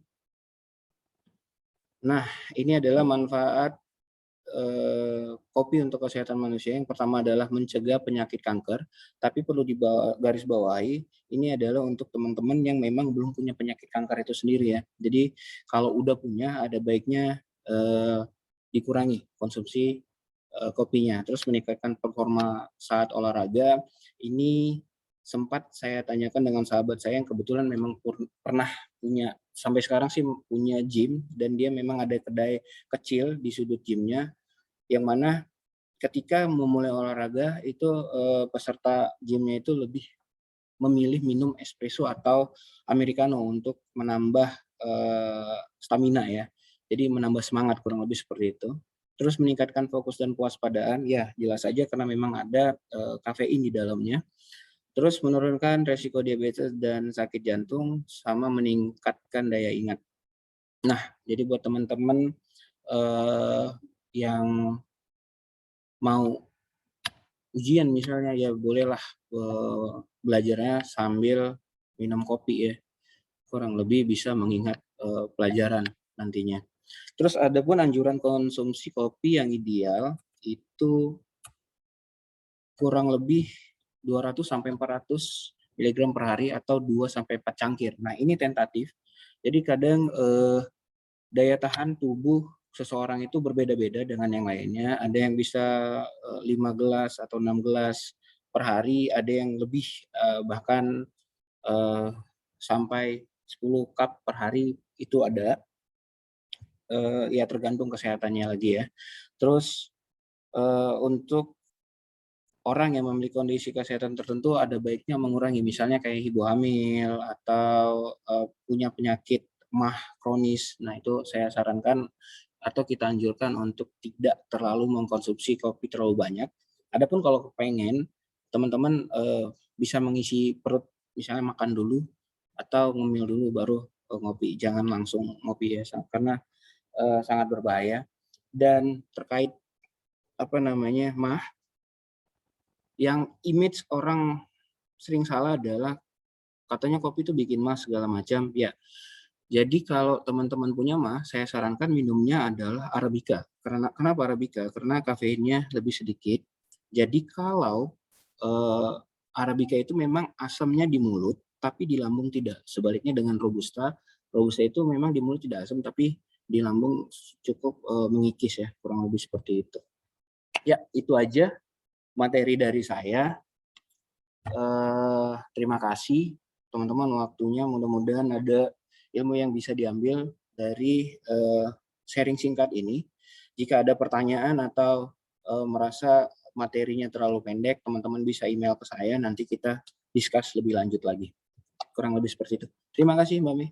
ini adalah manfaat kopi untuk kesehatan manusia. Yang pertama adalah mencegah penyakit kanker, tapi perlu garis bawahi, ini adalah untuk teman-teman yang memang belum punya penyakit kanker itu sendiri ya. Jadi kalau udah punya, ada baiknya dikurangi konsumsi kopinya. Terus meningkatkan performa saat olahraga. Ini sempat saya tanyakan dengan sahabat saya yang kebetulan memang pernah punya, sampai sekarang sih punya gym, dan dia memang ada kedai kecil di sudut gymnya, yang mana ketika memulai olahraga itu peserta gymnya itu lebih memilih minum espresso atau americano untuk menambah stamina ya. Jadi menambah semangat, kurang lebih seperti itu. Terus meningkatkan fokus dan kewaspadaan, ya jelas saja karena memang ada kafein di dalamnya. Terus menurunkan resiko diabetes dan sakit jantung, sama meningkatkan daya ingat. Nah, jadi buat teman-teman yang mau ujian misalnya, ya bolehlah belajarnya sambil minum kopi ya. Kurang lebih bisa mengingat pelajaran nantinya. Terus ada pun anjuran konsumsi kopi yang ideal itu kurang lebih 200 sampai 400 mg per hari atau 2 sampai 4 cangkir. Nah, ini tentatif. Jadi kadang daya tahan tubuh seseorang itu berbeda-beda dengan yang lainnya. Ada yang bisa 5 gelas atau 6 gelas per hari, ada yang lebih bahkan sampai 10 cup per hari itu ada. Ya tergantung kesehatannya lagi ya. Terus untuk orang yang memiliki kondisi kesehatan tertentu ada baiknya mengurangi, misalnya kayak ibu hamil atau punya penyakit mah kronis. Nah, itu saya sarankan atau kita anjurkan untuk tidak terlalu mengkonsumsi kopi terlalu banyak. Adapun kalau pengen, teman-teman bisa mengisi perut, misalnya makan dulu atau ngemil dulu baru ngopi. Jangan langsung ngopi ya, karena sangat berbahaya. Dan terkait mah, yang image orang sering salah adalah katanya kopi itu bikin mah segala macam ya. Jadi kalau teman-teman punya mah, saya sarankan minumnya adalah Arabica. Kenapa Arabica? Karena kafeinnya lebih sedikit. Jadi kalau Arabica itu memang asamnya di mulut, tapi di lambung tidak. Sebaliknya dengan Robusta, Robusta itu memang di mulut tidak asam, tapi di lambung cukup mengikis ya, kurang lebih seperti itu. Ya, itu aja materi dari saya. Terima kasih teman-teman waktunya, mudah-mudahan ada ilmu yang bisa diambil dari sharing singkat ini. Jika ada pertanyaan atau merasa materinya terlalu pendek, teman-teman bisa email ke saya, nanti kita discuss lebih lanjut lagi. Kurang lebih seperti itu. Terima kasih Mbak Mei.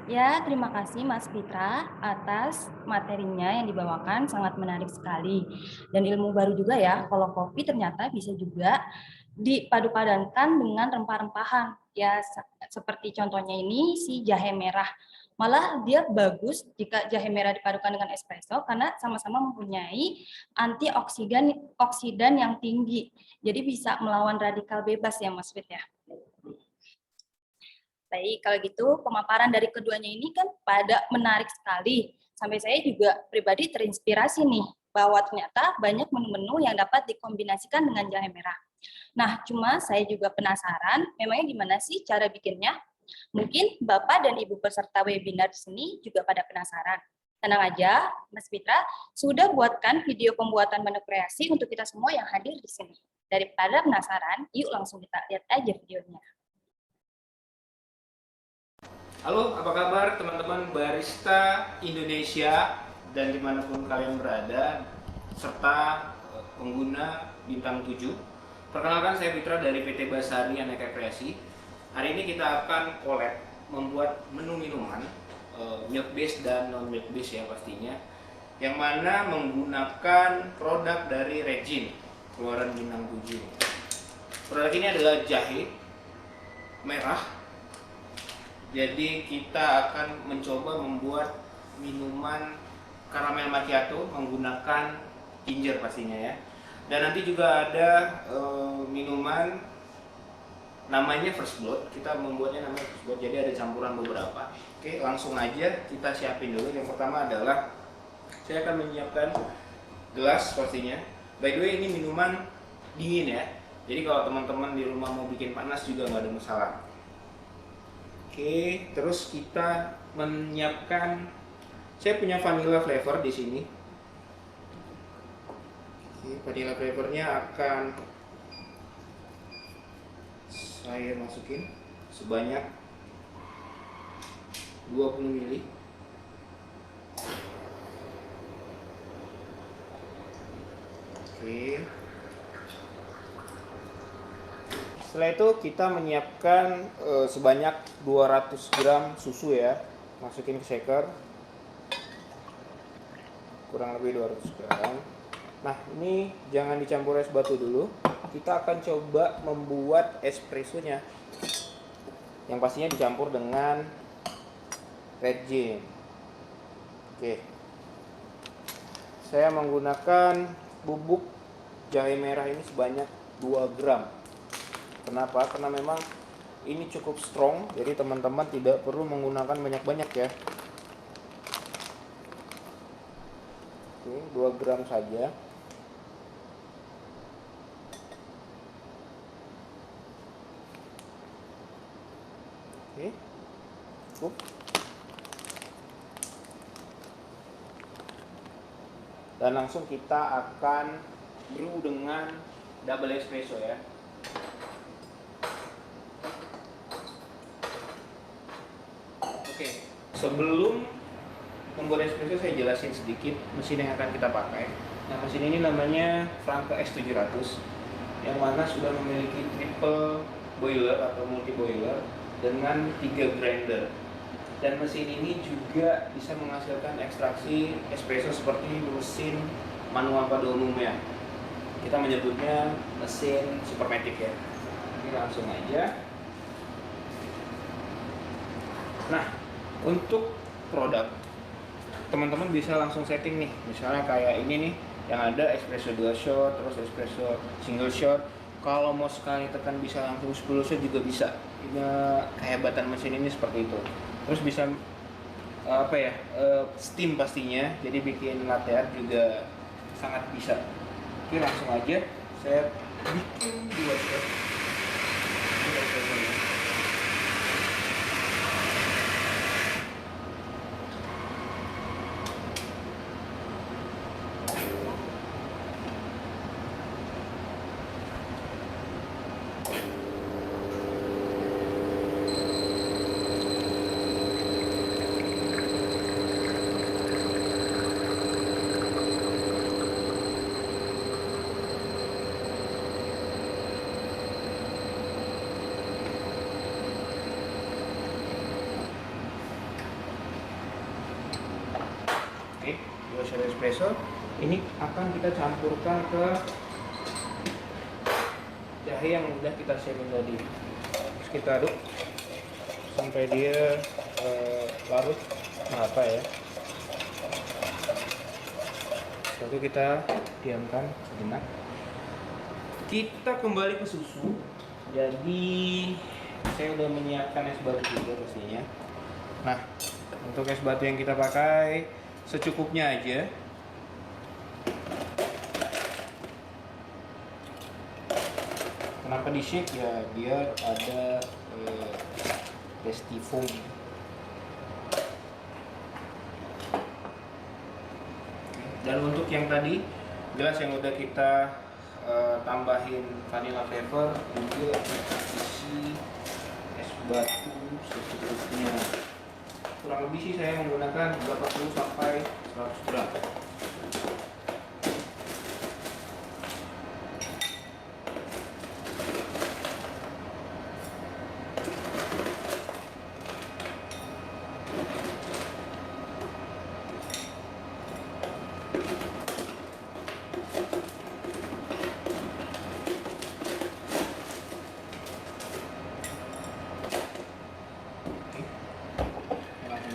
Ya, terima kasih Mas Fitra atas materinya yang dibawakan, sangat menarik sekali. Dan ilmu baru juga ya, kalau kopi ternyata bisa juga dipadu-padankan dengan rempah-rempahan. Ya, seperti contohnya ini si jahe merah. Malah dia bagus jika jahe merah dipadukan dengan espresso karena sama-sama mempunyai antioksidan yang tinggi. Jadi bisa melawan radikal bebas ya Mas Fit ya. Baik, kalau gitu pemaparan dari keduanya ini kan pada menarik sekali. Sampai saya juga pribadi terinspirasi nih bahwa ternyata banyak menu-menu yang dapat dikombinasikan dengan jahe merah. Nah, cuma saya juga penasaran, memangnya gimana sih cara bikinnya? Mungkin Bapak dan Ibu peserta webinar di sini juga pada penasaran. Tenang aja, Mas Fitra sudah buatkan video pembuatan menu kreasi untuk kita semua yang hadir di sini. Daripada penasaran, yuk langsung kita lihat aja videonya. Halo, apa kabar teman-teman barista Indonesia dan dimanapun kalian berada, serta pengguna bintang 7. Perkenalkan, saya Fitra dari PT Basari Aneka Kreasi. Hari ini kita akan collab membuat menu minuman milk base dan non milk base ya pastinya, yang mana menggunakan produk dari Regin keluaran bintang 7. Produk ini adalah jahe merah. Jadi kita akan mencoba membuat minuman caramel macchiato menggunakan ginger pastinya ya. Dan nanti juga ada minuman namanya First Blood. Kita membuatnya namanya First Blood, jadi ada campuran beberapa. Oke, langsung aja kita siapin dulu. Yang pertama adalah saya akan menyiapkan gelas pastinya. By the way, ini minuman dingin ya. Jadi kalau teman-teman di rumah mau bikin panas juga nggak ada masalah. Oke, terus kita menyiapkan, saya punya vanilla flavor di sini. Oke, vanilla flavornya akan saya masukin sebanyak 20 ml. Oke. Setelah itu kita menyiapkan sebanyak 200 gram susu ya, masukin ke shaker, kurang lebih 200 gram. Nah, ini jangan dicampur es batu dulu, kita akan coba membuat espressonya, yang pastinya dicampur dengan red gin. Oke, saya menggunakan bubuk jahe merah ini sebanyak 2 gram. Kenapa? Karena memang ini cukup strong, jadi teman-teman tidak perlu menggunakan banyak-banyak ya. Oke, 2 gram saja. Oke, cukup. Dan langsung kita akan brew dengan double espresso ya. Oke, sebelum membuat espresso saya jelasin sedikit mesin yang akan kita pakai. Nah, mesin ini namanya Franke X700 yang mana sudah memiliki triple boiler atau multi boiler dengan 3 grinder. Dan mesin ini juga bisa menghasilkan ekstraksi espresso seperti mesin manual pada umumnya. Kita menyebutnya mesin Supermatic ya. Ini langsung aja. Nah, untuk produk teman-teman bisa langsung setting nih, misalnya kayak ini nih yang ada espresso 2 shot, terus espresso single shot. Kalau mau sekali tekan bisa langsung 10 shot juga bisa. kehebatan mesin ini seperti itu. Terus bisa steam pastinya, jadi bikin latte art juga sangat bisa. Oke, langsung aja saya bikin dua step. Oke, dua shot espresso ini akan kita campurkan ke jahe yang udah kita siapin tadi. Terus kita aduk sampai dia larut merata ya. Lalu kita diamkan sejenak. Kita kembali ke susu. Jadi saya udah menyiapkan es batu juga pastinya. Nah, untuk es batu yang kita pakai secukupnya aja. Kenapa di shake ya, biar ada foam. Dan untuk yang tadi gelas yang udah kita tambahin vanilla flavor, juga kita isi es batu secukupnya. Kurang lebih sih saya menggunakan 80 sampai 100 gram.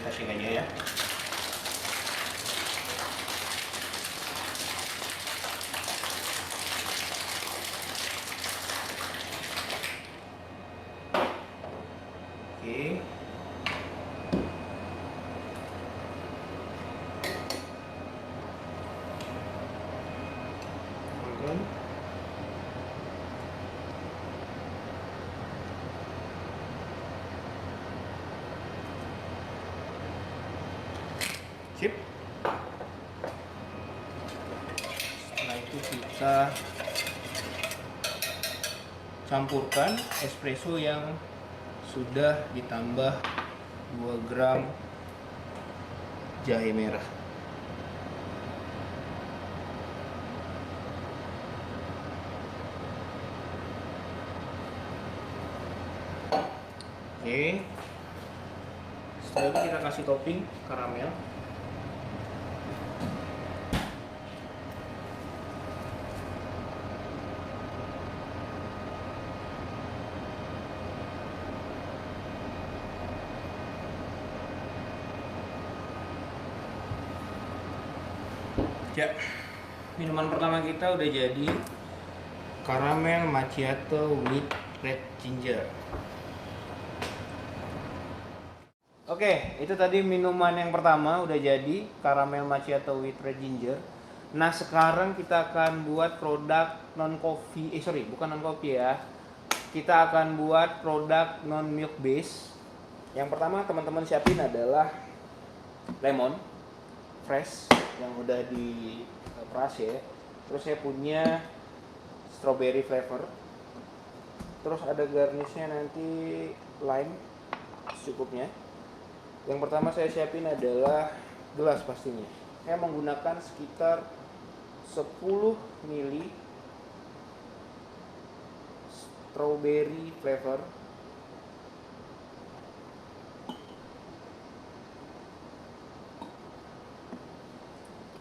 Kasih aja ya. Oke. Sip. Setelah itu kita campurkan espresso yang sudah ditambah 2 gram jahe merah. Oke. Setelah itu kita kasih topping karamel. Ya, minuman pertama kita udah jadi, caramel macchiato with red ginger. Oke, itu tadi minuman yang pertama udah jadi, caramel macchiato with red ginger. Nah, sekarang kita akan buat produk non coffee, bukan non coffee ya. Kita akan buat produk non milk base. Yang pertama teman-teman siapin adalah lemon fresh yang udah di peras ya. Terus saya punya strawberry flavor. Terus ada garnishnya nanti lime secukupnya. Yang pertama saya siapin adalah gelas pastinya. Saya menggunakan sekitar 10 ml strawberry flavor.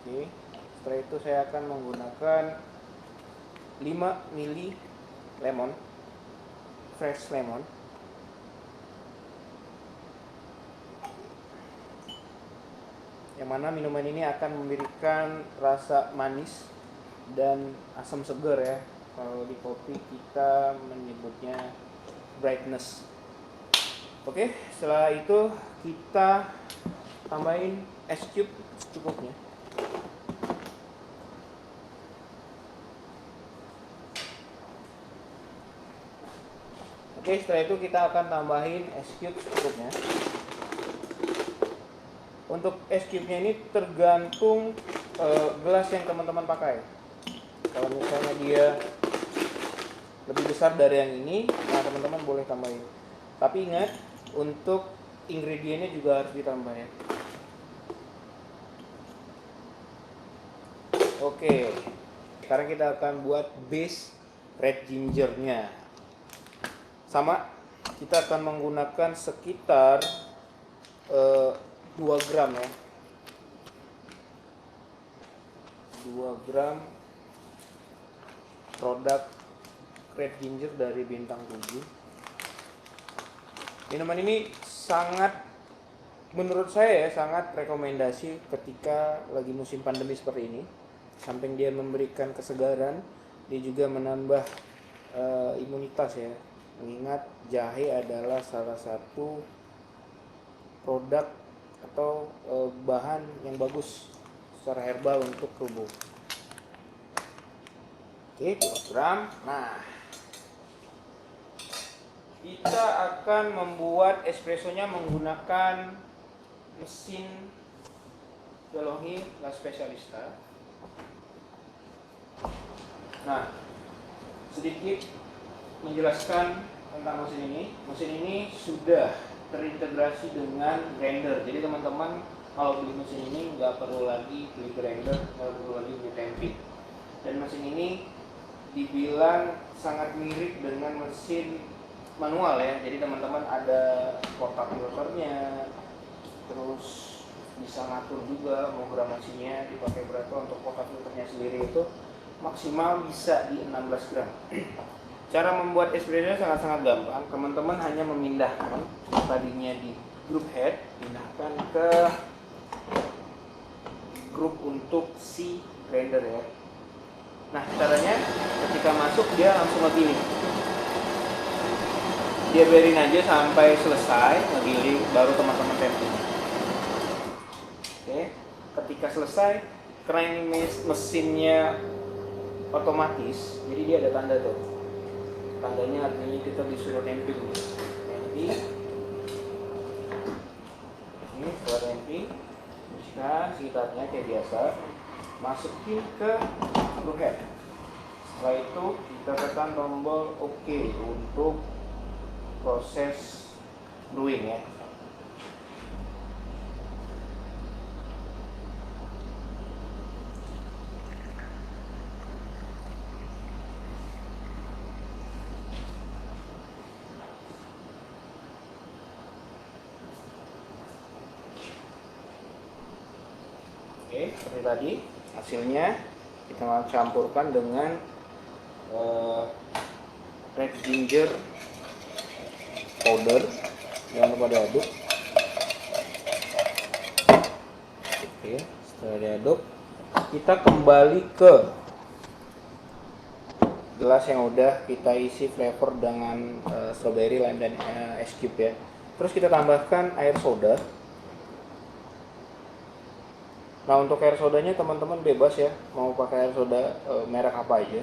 Oke, setelah itu saya akan menggunakan 5 ml lemon, fresh lemon. Yang mana minuman ini akan memberikan rasa manis dan asam segar ya. Kalau di kopi kita menyebutnya brightness. Oke, setelah itu kita tambahin es cube secukupnya. Oke, setelah itu kita akan tambahin es cube secukupnya. Untuk es cube-nya ini tergantung gelas yang teman-teman pakai. Kalau misalnya dia lebih besar dari yang ini, nah teman-teman boleh tambahin. Tapi ingat, untuk ingredientnya juga harus ditambah ya. Oke, sekarang kita akan buat base red gingernya. Sama, kita akan menggunakan sekitar 2 gram ya. 2 gram produk red ginger dari Bintang 7. Minuman ini sangat, menurut saya ya, sangat rekomendasi ketika lagi musim pandemi seperti ini. Samping dia memberikan kesegaran, dia juga menambah imunitas ya. Mengingat jahe adalah salah satu produk atau bahan yang bagus secara herbal untuk tubuh. Oke, 2 gram. Nah, kita akan membuat espressonya menggunakan mesin DeLonghi La Specialista. Nah, sedikit menjelaskan tentang mesin ini. Mesin ini sudah terintegrasi dengan grinder. Jadi teman-teman kalau beli mesin ini nggak perlu lagi beli grinder, nggak perlu lagi beli tempik. Dan mesin ini dibilang sangat mirip dengan mesin manual ya. Jadi teman-teman ada kotak filternya, terus bisa ngatur juga mau gramasinya dipakai berapa. Untuk kotak filternya sendiri itu maksimal bisa di 16 gram. Cara membuat espresso sangat-sangat gampang. Teman-teman hanya memindahkan tadinya di group head, pindahkan ke grup untuk si grinder ya. Nah, caranya ketika masuk dia langsung ngegiling. Dia biarin aja sampai selesai ngegiling, baru teman-teman tempel. Oke, ketika selesai, karena ini mesinnya otomatis, jadi dia ada tanda tuh. Tandanya artinya kita disuruh tempel. Tempel. Ini setelah tempel, bersihkan sekitarnya kayak biasa. Masukin ke screw head. Setelah itu kita tekan tombol OK untuk proses brewing ya. Oke, seperti tadi hasilnya kita campurkan dengan red ginger powder. Jangan lupa diaduk. Oke, setelah diaduk kita kembali ke gelas yang udah kita isi flavor dengan strawberry, lime, dan es cube ya. Terus kita tambahkan air soda. Nah, untuk air sodanya teman-teman bebas ya, mau pakai air soda merek apa aja.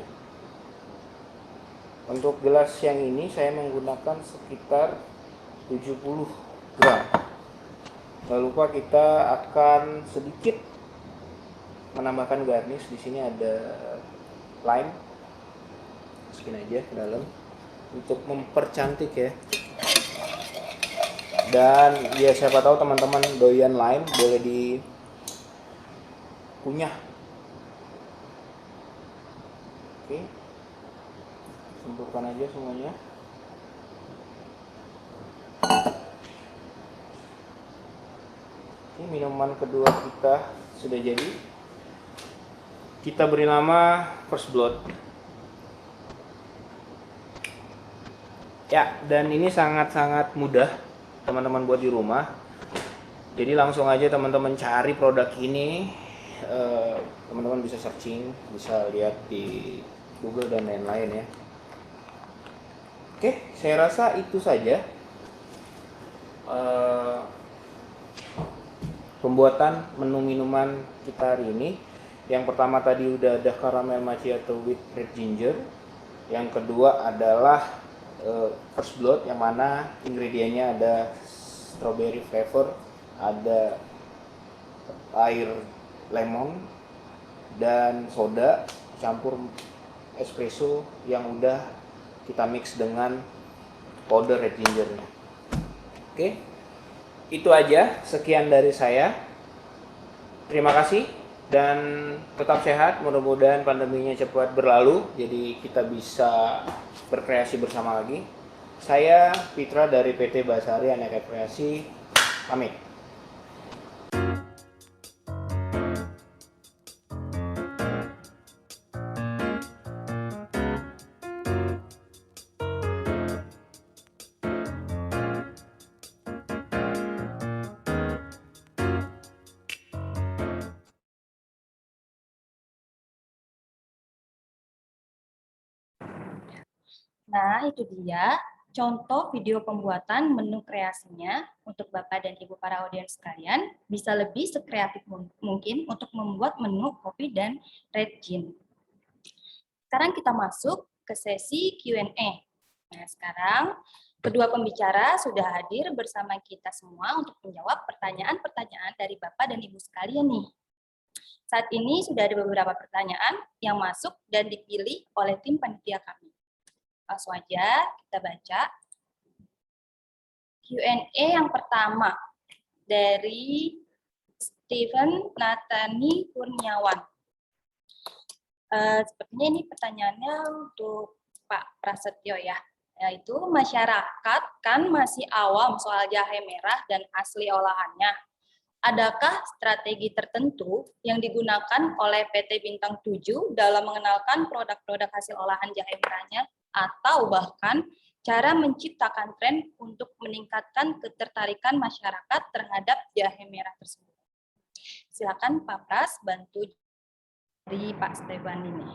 Untuk gelas yang ini saya menggunakan sekitar 70 gram. Jangan lupa kita akan sedikit menambahkan garnish. Di sini ada lime, masukin aja ke dalam untuk mempercantik ya. Dan ya siapa tahu teman-teman doyan lime, boleh dikunyah. Oke, campurkan aja semuanya. Ini minuman kedua kita sudah jadi. Kita beri nama First Blood. Ya, dan ini sangat-sangat mudah teman-teman buat di rumah. Jadi langsung aja teman-teman cari produk ini. Teman-teman bisa searching, bisa lihat di Google dan lain-lain ya. Oke, saya rasa itu saja. pembuatan menu minuman kita hari ini. Yang pertama tadi udah ada caramel macchiato with red ginger. Yang kedua adalah first blood, yang mana ingredientnya ada strawberry flavor, ada air lemon dan soda campur espresso yang udah kita mix dengan powder red gingernya. Oke, itu aja, sekian dari saya. Terima kasih dan tetap sehat, mudah-mudahan pandeminya cepat berlalu jadi kita bisa berkreasi bersama lagi. Saya Pitra dari PT Basari Aneka Kreasi, pamit. Nah, itu dia contoh video pembuatan menu kreasinya untuk Bapak dan Ibu para audiens sekalian, bisa lebih sekreatif mungkin untuk membuat menu kopi dan red gin. Sekarang kita masuk ke sesi Q&A. Nah, sekarang kedua pembicara sudah hadir bersama kita semua untuk menjawab pertanyaan-pertanyaan dari Bapak dan Ibu sekalian nih. Saat ini sudah ada beberapa pertanyaan yang masuk dan dipilih oleh tim panitia kami. Langsung aja kita baca. Q&A yang pertama dari Steven Nathani Kurniawan. Sepertinya ini pertanyaannya untuk Pak Prasetyo ya. Yaitu masyarakat kan masih awam soal jahe merah dan asli olahannya. Adakah strategi tertentu yang digunakan oleh PT Bintang 7 dalam mengenalkan produk-produk hasil olahan jahe merahnya, atau bahkan cara menciptakan tren untuk meningkatkan ketertarikan masyarakat terhadap jahe merah tersebut? Silakan Pak Pras bantu dari Pak Stefan ini.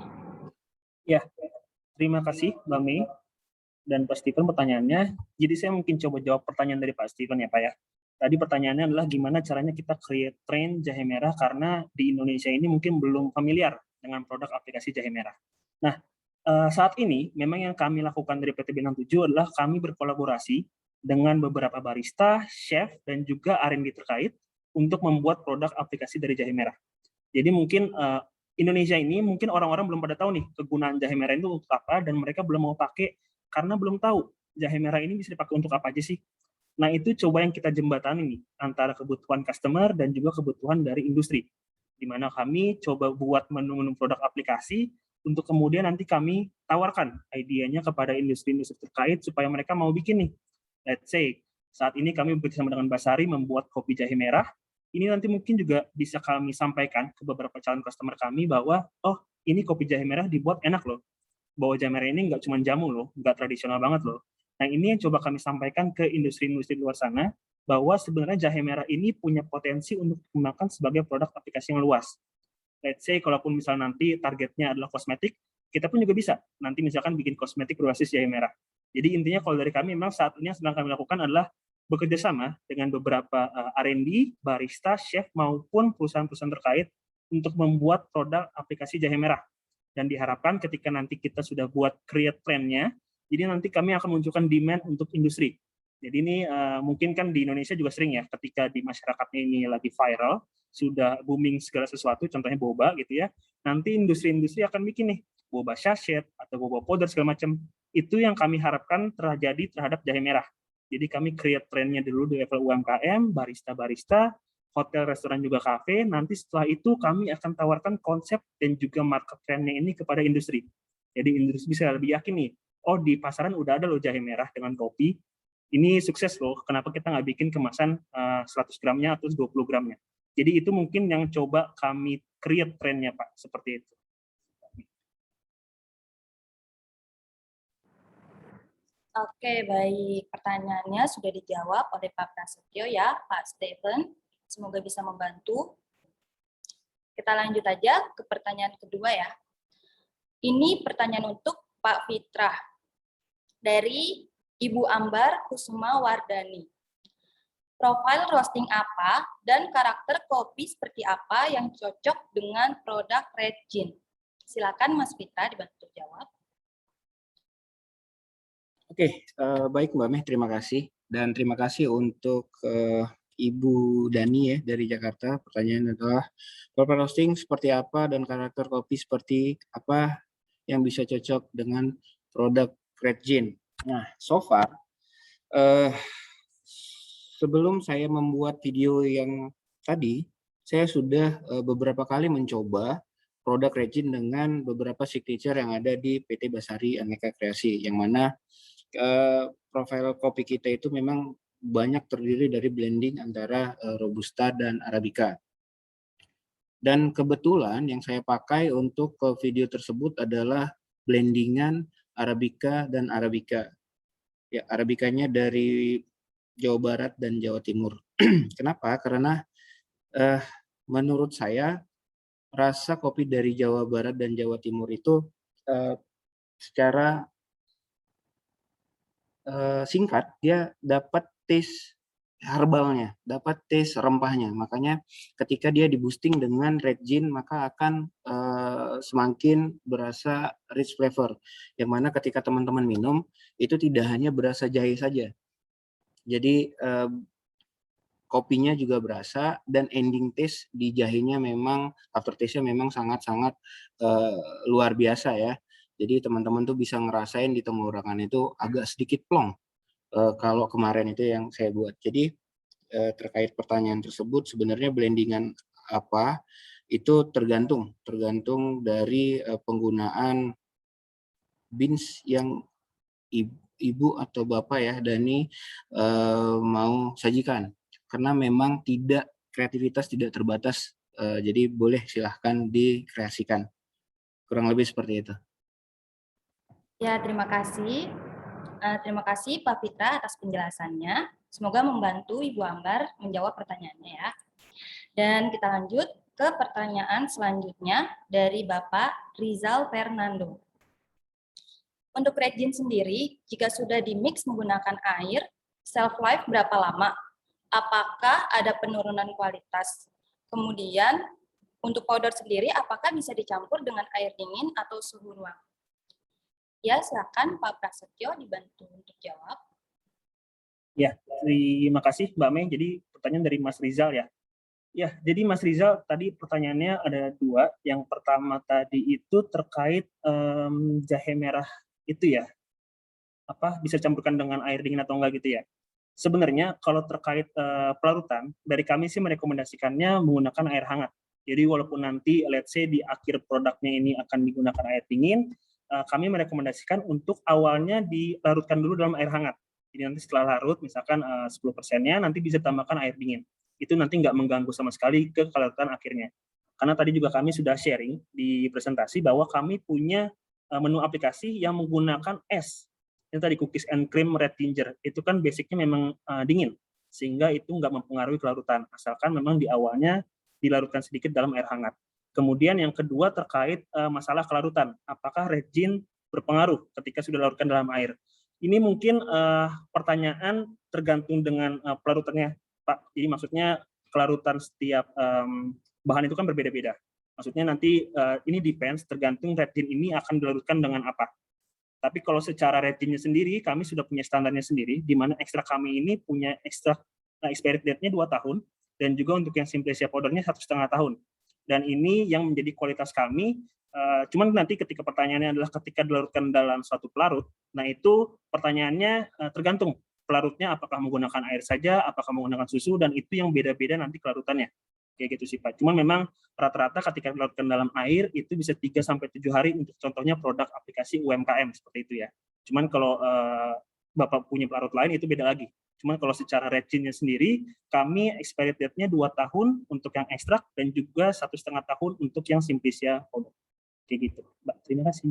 Ya, terima kasih Mbak Mei dan Pak Steven pertanyaannya. Jadi saya mungkin coba jawab pertanyaan dari Pak Steven ya Pak ya. Tadi pertanyaannya adalah gimana caranya kita create trend jahe merah, karena di Indonesia ini mungkin belum familiar dengan produk aplikasi jahe merah. Nah, saat ini memang yang kami lakukan dari PT Bintang 7 adalah kami berkolaborasi dengan beberapa barista, chef, dan juga R&D terkait untuk membuat produk aplikasi dari jahe merah. Jadi mungkin Indonesia ini mungkin orang-orang belum pada tahu nih kegunaan jahe merah itu untuk apa, dan mereka belum mau pakai karena belum tahu jahe merah ini bisa dipakai untuk apa aja sih. Nah, itu coba yang kita jembatani nih antara kebutuhan customer dan juga kebutuhan dari industri, di mana kami coba buat menu-menu produk aplikasi untuk kemudian nanti kami tawarkan idenya kepada industri-industri terkait supaya mereka mau bikin nih. Let's say, saat ini kami bersama dengan Basari membuat kopi jahe merah. Ini nanti mungkin juga bisa kami sampaikan ke beberapa calon customer kami bahwa, oh, ini kopi jahe merah dibuat enak loh. Bahwa jahe merah ini nggak cuma jamu loh, nggak tradisional banget loh. Nah, ini yang coba kami sampaikan ke industri-industri luar sana, bahwa sebenarnya jahe merah ini punya potensi untuk dikembangkan sebagai produk aplikasi yang luas. Let's say, kalaupun misalnya nanti targetnya adalah kosmetik, kita pun juga bisa nanti misalkan bikin kosmetik berbasis jahe merah. Jadi intinya kalau dari kami memang saat ini yang sedang kami lakukan adalah bekerja sama dengan beberapa R&D, barista, chef, maupun perusahaan-perusahaan terkait untuk membuat produk aplikasi jahe merah. Dan diharapkan ketika nanti kita sudah buat create plan-nya, jadi nanti kami akan menunjukkan demand untuk industri. Jadi ini mungkin kan di Indonesia juga sering ya, ketika di masyarakatnya ini lagi viral, sudah booming segala sesuatu, contohnya boba gitu ya, nanti industri-industri akan bikin nih, boba sachet atau boba powder segala macam. Itu yang kami harapkan terjadi terhadap jahe merah. Jadi kami create trendnya dulu di level UMKM, barista-barista, hotel, restoran, juga kafe. Nanti setelah itu kami akan tawarkan konsep dan juga market trendnya ini kepada industri. Jadi industri bisa lebih yakin nih, oh di pasaran udah ada loh jahe merah dengan kopi, ini sukses loh, kenapa kita nggak bikin kemasan 100 gramnya atau 20 gramnya. Jadi itu mungkin yang coba kami create trendnya Pak, seperti itu. Oke, baik. Pertanyaannya sudah dijawab oleh Pak Prasetyo ya, Pak Stephen. Semoga bisa membantu. Kita lanjut aja ke pertanyaan kedua ya. Ini pertanyaan untuk Pak Fitra dari Ibu Ambar Kusuma Wardani. Profil roasting apa dan karakter kopi seperti apa yang cocok dengan produk Red Gin? Silakan Mas Fitra dibantu jawab. Oke, baik Mbak Meh, terima kasih. Dan terima kasih untuk Ibu Dani ya dari Jakarta. Pertanyaan adalah, profil roasting seperti apa dan karakter kopi seperti apa yang bisa cocok dengan produk Red Gin? Nah, so far, sebelum saya membuat video yang tadi, saya sudah beberapa kali mencoba produk Red Gin dengan beberapa signature yang ada di PT Basari Aneka Kreasi, yang mana profil kopi kita itu memang banyak terdiri dari blending antara Robusta dan Arabica. Dan kebetulan yang saya pakai untuk video tersebut adalah blendingan Arabica dan Arabica. Ya, Arabicanya dari Jawa Barat dan Jawa Timur. Kenapa? Karena menurut saya rasa kopi dari Jawa Barat dan Jawa Timur itu secara singkat dia dapat taste herbalnya, dapat taste rempahnya. Makanya ketika dia di-boosting dengan Red Gin maka akan semakin berasa rich flavor. Yang mana ketika teman-teman minum itu tidak hanya berasa jahe saja. Jadi kopinya juga berasa dan ending taste di jahenya memang aftertaste-nya memang sangat-sangat luar biasa ya. Jadi teman-teman tuh bisa ngerasain di tenggorokan itu agak sedikit plong kalau kemarin itu yang saya buat. Jadi terkait pertanyaan tersebut sebenarnya blendingan apa itu tergantung dari penggunaan beans yang Ibu atau Bapak ya Dani mau sajikan, karena memang kreativitas tidak terbatas, jadi boleh silahkan dikreasikan, kurang lebih seperti itu. Ya, terima kasih. Terima kasih Pak Fitra atas penjelasannya. Semoga membantu Ibu Ambar menjawab pertanyaannya ya. Dan kita lanjut ke pertanyaan selanjutnya dari Bapak Rizal Fernando. Untuk Red Gin sendiri, jika sudah di-mix menggunakan air, shelf life berapa lama? Apakah ada penurunan kualitas? Kemudian, untuk powder sendiri, apakah bisa dicampur dengan air dingin atau suhu ruang? Ya, silakan Pak Prasetyo dibantu untuk jawab. Ya, terima kasih Mbak Mei. Jadi pertanyaan dari Mas Rizal ya. Ya, jadi Mas Rizal tadi pertanyaannya ada dua. Yang pertama tadi itu terkait jahe merah itu ya, apa bisa campurkan dengan air dingin atau enggak gitu ya. Sebenarnya kalau terkait pelarutan, dari kami sih merekomendasikannya menggunakan air hangat. Jadi walaupun nanti let's say di akhir produknya ini akan digunakan air dingin, kami merekomendasikan untuk awalnya dilarutkan dulu dalam air hangat. Jadi nanti setelah larut, misalkan 10%-nya nanti bisa tambahkan air dingin. Itu nanti nggak mengganggu sama sekali ke kelarutan akhirnya. Karena tadi juga kami sudah sharing di presentasi bahwa kami punya menu aplikasi yang menggunakan es. Ini tadi cookies and cream red ginger. Itu kan basicnya memang dingin, sehingga itu nggak mempengaruhi kelarutan. Asalkan memang di awalnya dilarutkan sedikit dalam air hangat. Kemudian yang kedua terkait masalah kelarutan. Apakah Red Gin berpengaruh ketika sudah dilarutkan dalam air? Ini mungkin pertanyaan tergantung dengan pelarutannya, Pak. Jadi maksudnya kelarutan setiap bahan itu kan berbeda-beda. Maksudnya nanti ini depends, tergantung Red Gin ini akan dilarutkan dengan apa. Tapi kalau secara Red Gin-nya sendiri, kami sudah punya standarnya sendiri, di mana ekstrak kami ini punya ekstrak expiry date-nya 2 tahun, dan juga untuk yang Simplesia powder-nya 1,5 tahun. Dan ini yang menjadi kualitas kami, cuman nanti ketika pertanyaannya adalah ketika dilarutkan dalam suatu pelarut, nah itu pertanyaannya tergantung pelarutnya apakah menggunakan air saja, apakah menggunakan susu, dan itu yang beda-beda nanti kelarutannya. Kayak gitu sih Pak. Cuman memang rata-rata ketika dilarutkan dalam air itu bisa 3-7 hari untuk contohnya produk aplikasi UMKM seperti itu ya. Cuman kalau Bapak punya pelarut lain itu beda lagi. Cuman kalau secara Red Gin-nya sendiri, kami expiry date-nya 2 tahun untuk yang ekstrak dan juga 1,5 tahun untuk yang Simplesia powder. Kayak gitu, Mbak. Terima kasih.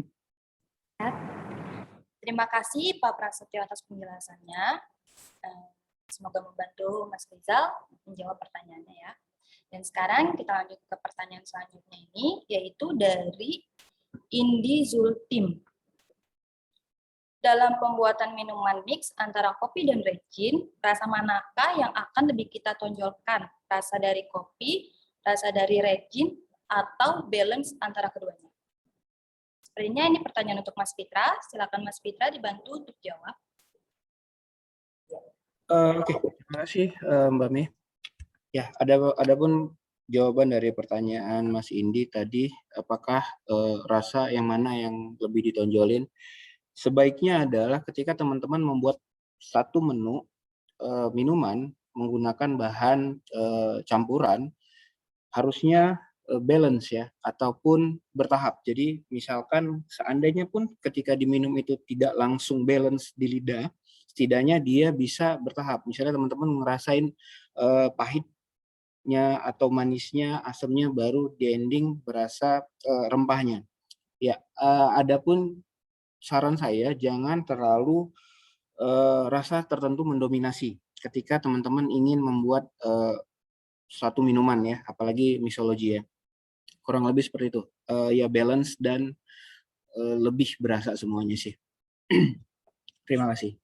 Terima kasih Pak Prasetyo atas penjelasannya. Semoga membantu Mas Rizal menjawab pertanyaannya ya. Dan sekarang kita lanjut ke pertanyaan selanjutnya ini, yaitu dari Indi Zultim. Dalam pembuatan minuman mix antara kopi dan red gin, rasa manakah yang akan lebih kita tonjolkan? Rasa dari kopi, rasa dari red gin, atau balance antara keduanya? Sepertinya ini pertanyaan untuk Mas Fitra. Silakan Mas Fitra dibantu untuk jawab. Oke, terima kasih Mbak Mei. Ya, adapun jawaban dari pertanyaan Mas Indi tadi, apakah rasa yang mana yang lebih ditonjolin? Sebaiknya adalah ketika teman-teman membuat satu menu minuman menggunakan bahan campuran, harusnya balance ya, ataupun bertahap. Jadi misalkan seandainya pun ketika diminum itu tidak langsung balance di lidah, setidaknya dia bisa bertahap. Misalnya teman-teman ngerasain pahitnya atau manisnya, asamnya, baru di ending berasa rempahnya. Ya, adapun saran saya jangan terlalu rasa tertentu mendominasi ketika teman-teman ingin membuat suatu minuman ya, apalagi mixology ya. Kurang lebih seperti itu. Ya balance dan lebih berasa semuanya sih. Terima kasih.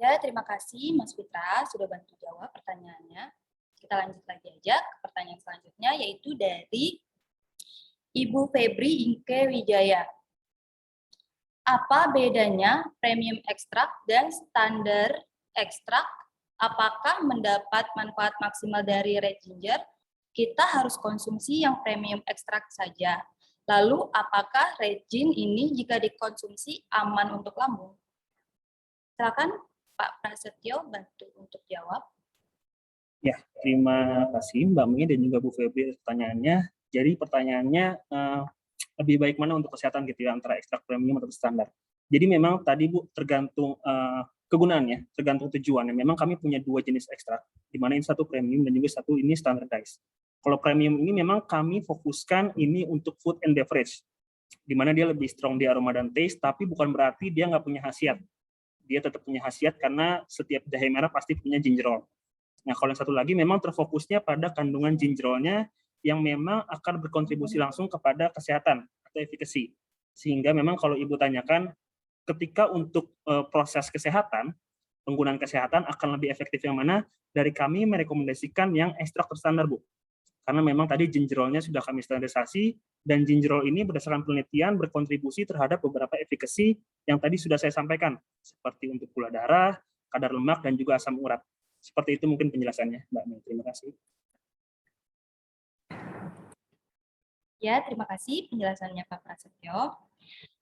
Ya, terima kasih Mas Fitra sudah bantu jawab pertanyaannya. Kita lanjut lagi aja ke pertanyaan selanjutnya, yaitu dari Ibu Febri Inke Wijaya. Apa bedanya premium ekstrak dan standar ekstrak? Apakah mendapat manfaat maksimal dari red ginger? Kita harus konsumsi yang premium ekstrak saja. Lalu, apakah red gin ini jika dikonsumsi aman untuk lambung? Silakan Pak Prasetyo bantu untuk jawab. Ya, terima kasih Mbak Mei dan juga Bu Febri pertanyaannya. Jadi pertanyaannya lebih baik mana untuk kesehatan gitu ya, antara ekstrak premium atau standar. Jadi memang tadi Bu tergantung kegunaannya, tergantung tujuannya. Memang kami punya dua jenis ekstrak, di mana ini satu premium dan juga satu ini standardized. Kalau premium ini memang kami fokuskan ini untuk food and beverage, di mana dia lebih strong di aroma dan taste, tapi bukan berarti dia nggak punya khasiat. Dia tetap punya khasiat karena setiap jahe merah pasti punya gingerol. Nah, kalau yang satu lagi memang terfokusnya pada kandungan gingerolnya yang memang akan berkontribusi langsung kepada kesehatan atau efikasi. Sehingga memang kalau Ibu tanyakan, ketika untuk proses kesehatan, penggunaan kesehatan akan lebih efektif yang mana, dari kami merekomendasikan yang ekstrak terstandar, Bu. Karena memang tadi gingerolnya sudah kami standarisasi, dan gingerol ini berdasarkan penelitian berkontribusi terhadap beberapa efikasi yang tadi sudah saya sampaikan, seperti untuk gula darah, kadar lemak, dan juga asam urat. Seperti itu mungkin penjelasannya, Mbak Mei. Terima kasih. Ya, terima kasih penjelasannya Pak Prasetyo.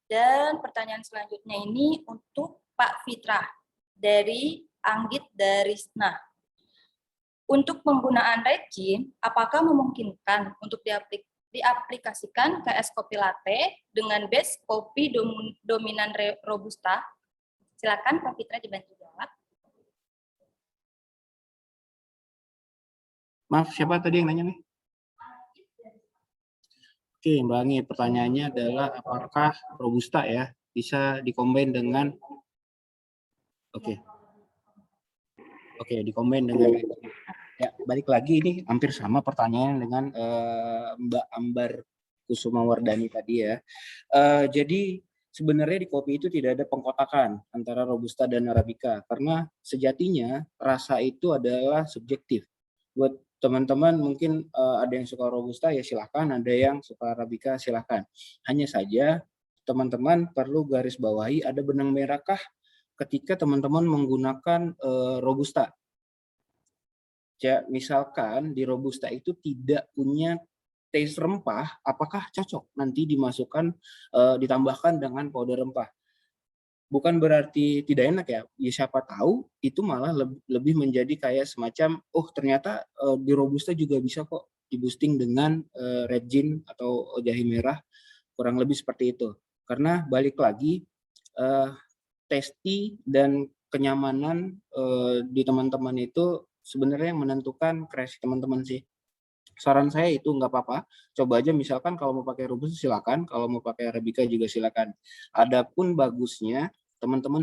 Dan pertanyaan selanjutnya ini untuk Pak Fitra dari Anggit Darisna. Untuk penggunaan red gin, apakah memungkinkan untuk diaplikasikan ke es kopi latte dengan base kopi dominan robusta? Silakan Pak Fitra dibantu jawab. Maaf, siapa tadi yang nanya nih? Oke, Mbak Anggi, pertanyaannya adalah apakah robusta ya bisa dikombin dengan dikombin dengan ya, balik lagi ini hampir sama pertanyaan dengan Mbak Ambar Kusumawardani tadi ya. Jadi sebenarnya di kopi itu tidak ada pengkotakan antara robusta dan arabica karena sejatinya rasa itu adalah subjektif. Buat teman-teman mungkin ada yang suka robusta ya silahkan, ada yang suka arabica silahkan. Hanya saja teman-teman perlu garis bawahi ada benang merahkah ketika teman-teman menggunakan robusta. Ya, misalkan di robusta itu tidak punya taste rempah, apakah cocok nanti dimasukkan ditambahkan dengan powder rempah? Bukan berarti tidak enak ya, ya siapa tahu itu malah lebih menjadi kayak semacam ternyata di robusta juga bisa kok di boosting dengan red gin atau jahe merah, kurang lebih seperti itu. Karena balik lagi tasty dan kenyamanan di teman-teman itu sebenarnya yang menentukan kreasi teman-teman sih. Saran saya itu nggak apa-apa, coba aja misalkan kalau mau pakai robusta silakan, kalau mau pakai arabica juga silakan. Adapun bagusnya teman-teman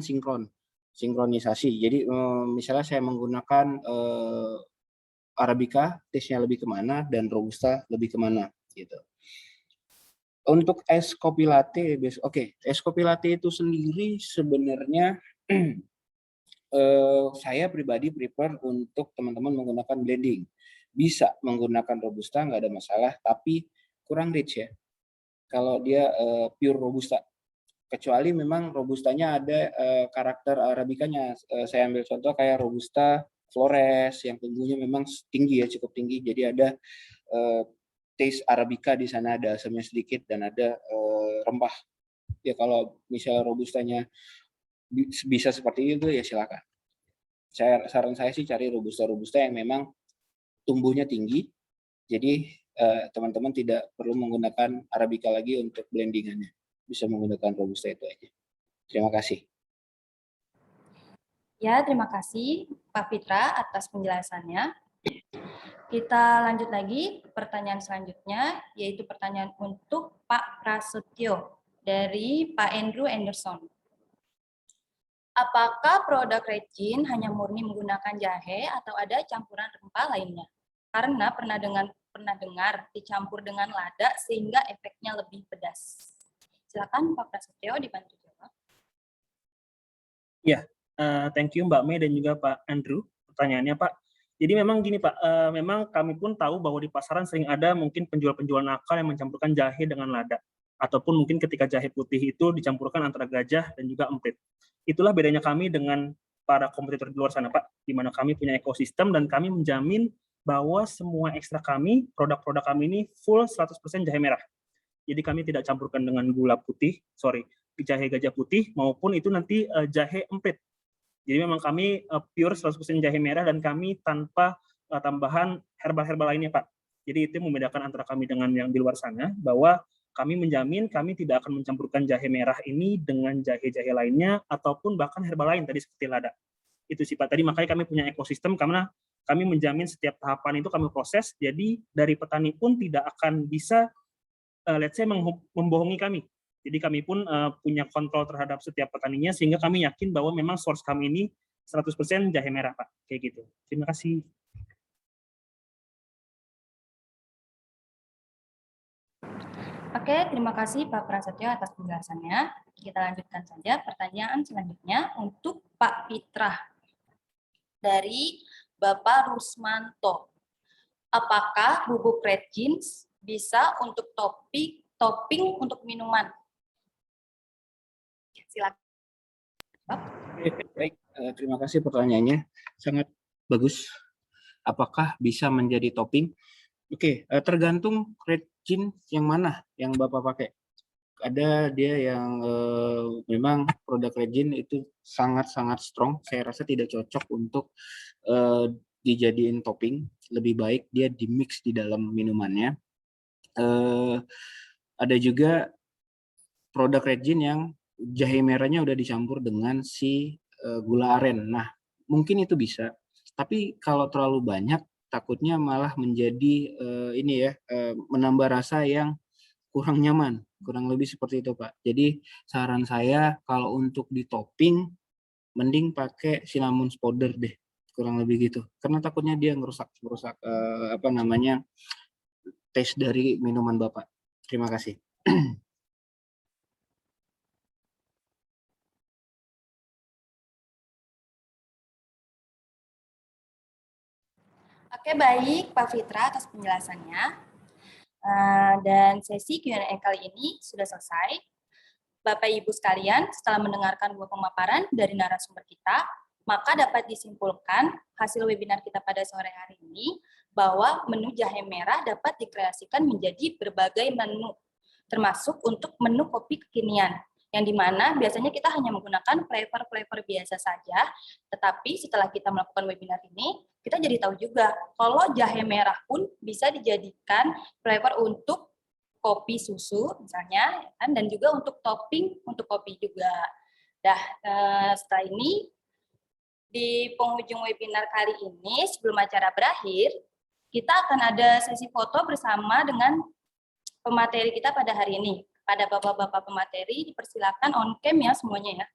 sinkronisasi. Jadi misalnya saya menggunakan arabica, taste-nya lebih kemana dan robusta lebih kemana gitu. Untuk es kopi latte, oke, es kopi latte itu sendiri sebenarnya saya pribadi prefer untuk teman-teman menggunakan blending. Bisa menggunakan robusta, nggak ada masalah, tapi kurang rich ya. Kalau dia pure robusta, kecuali memang robustanya ada karakter arabikanya. Saya ambil contoh kayak robusta Flores yang tumbuhnya memang tinggi ya, cukup tinggi. Jadi ada taste arabica di sana, ada asamnya sedikit dan ada rempah. Ya kalau misalnya robustanya bisa seperti itu ya silakan. Saran saya sih cari robusta yang memang tumbuhnya tinggi. Jadi teman-teman tidak perlu menggunakan arabica lagi untuk blendingannya. Bisa menggunakan robusta itu aja. Terima kasih. Ya, terima kasih Pak Fitra atas penjelasannya. Kita lanjut lagi pertanyaan selanjutnya, yaitu pertanyaan untuk Pak Prasetyo dari Pak Andrew Anderson. Apakah produk Regin hanya murni menggunakan jahe atau ada campuran rempah lainnya? Karena pernah dengar dicampur dengan lada sehingga efeknya lebih pedas. Silakan Pak Prasetyo dibantu jawab. Ya, thank you Mbak Mei dan juga Pak Andrew. Pertanyaannya Pak, jadi memang gini Pak, memang kami pun tahu bahwa di pasaran sering ada mungkin penjual-penjual nakal yang mencampurkan jahe dengan lada. Ataupun mungkin ketika jahe putih itu dicampurkan antara gajah dan juga emprit. Itulah bedanya kami dengan para kompetitor di luar sana Pak, di mana kami punya ekosistem dan kami menjamin bahwa semua ekstra kami, produk-produk kami ini full 100% jahe merah. Jadi kami tidak campurkan dengan gula putih, jahe gajah putih maupun itu nanti jahe emprit. Jadi memang kami pure 100% jahe merah dan kami tanpa tambahan herbal-herbal lainnya, Pak. Jadi itu membedakan antara kami dengan yang di luar sana, bahwa kami menjamin kami tidak akan mencampurkan jahe merah ini dengan jahe-jahe lainnya, ataupun bahkan herbal lain tadi seperti lada. Itu sih Pak, tadi makanya kami punya ekosistem, karena kami menjamin setiap tahapan itu kami proses, jadi dari petani pun tidak akan bisa, let's say, membohongi kami. Jadi kami pun punya kontrol terhadap setiap petaninya, sehingga kami yakin bahwa memang source kami ini 100% jahe merah, Pak. Kayak gitu. Terima kasih. Oke, terima kasih Pak Prasetyo atas penjelasannya. Kita lanjutkan saja pertanyaan selanjutnya untuk Pak Fitrah dari Bapak Rusmanto. Apakah bubuk Regin bisa untuk topping untuk minuman? Silakan. Baik, terima kasih pertanyaannya. Sangat bagus. Apakah bisa menjadi topping? Oke, tergantung Regin yang mana yang Bapak pakai. Ada dia yang memang produk Regin itu sangat-sangat strong. Saya rasa tidak cocok untuk dijadiin topping. Lebih baik dia dimix di dalam minumannya. Ada juga produk Regin yang jahe merahnya udah dicampur dengan si gula aren. Nah, mungkin itu bisa. Tapi kalau terlalu banyak, takutnya malah menjadi menambah rasa yang kurang nyaman. Kurang lebih seperti itu, Pak. Jadi saran saya kalau untuk di topping, mending pakai cinnamon powder deh. Kurang lebih gitu. Karena takutnya dia ngerusak taste dari minuman Bapak. Terima kasih. Oke, baik Pak Fitra atas penjelasannya. Dan sesi Q&A kali ini sudah selesai. Bapak Ibu sekalian, setelah mendengarkan dua pemaparan dari narasumber kita, maka dapat disimpulkan hasil webinar kita pada sore hari ini bahwa menu jahe merah dapat dikreasikan menjadi berbagai menu, termasuk untuk menu kopi kekinian, yang dimana biasanya kita hanya menggunakan flavor-flavor biasa saja, tetapi setelah kita melakukan webinar ini, kita jadi tahu juga kalau jahe merah pun bisa dijadikan flavor untuk kopi susu misalnya, dan juga untuk topping untuk kopi juga. Setelah ini, di penghujung webinar kali ini, sebelum acara berakhir, kita akan ada sesi foto bersama dengan pemateri kita pada hari ini. Pada bapak-bapak pemateri, dipersilakan on cam ya semuanya ya.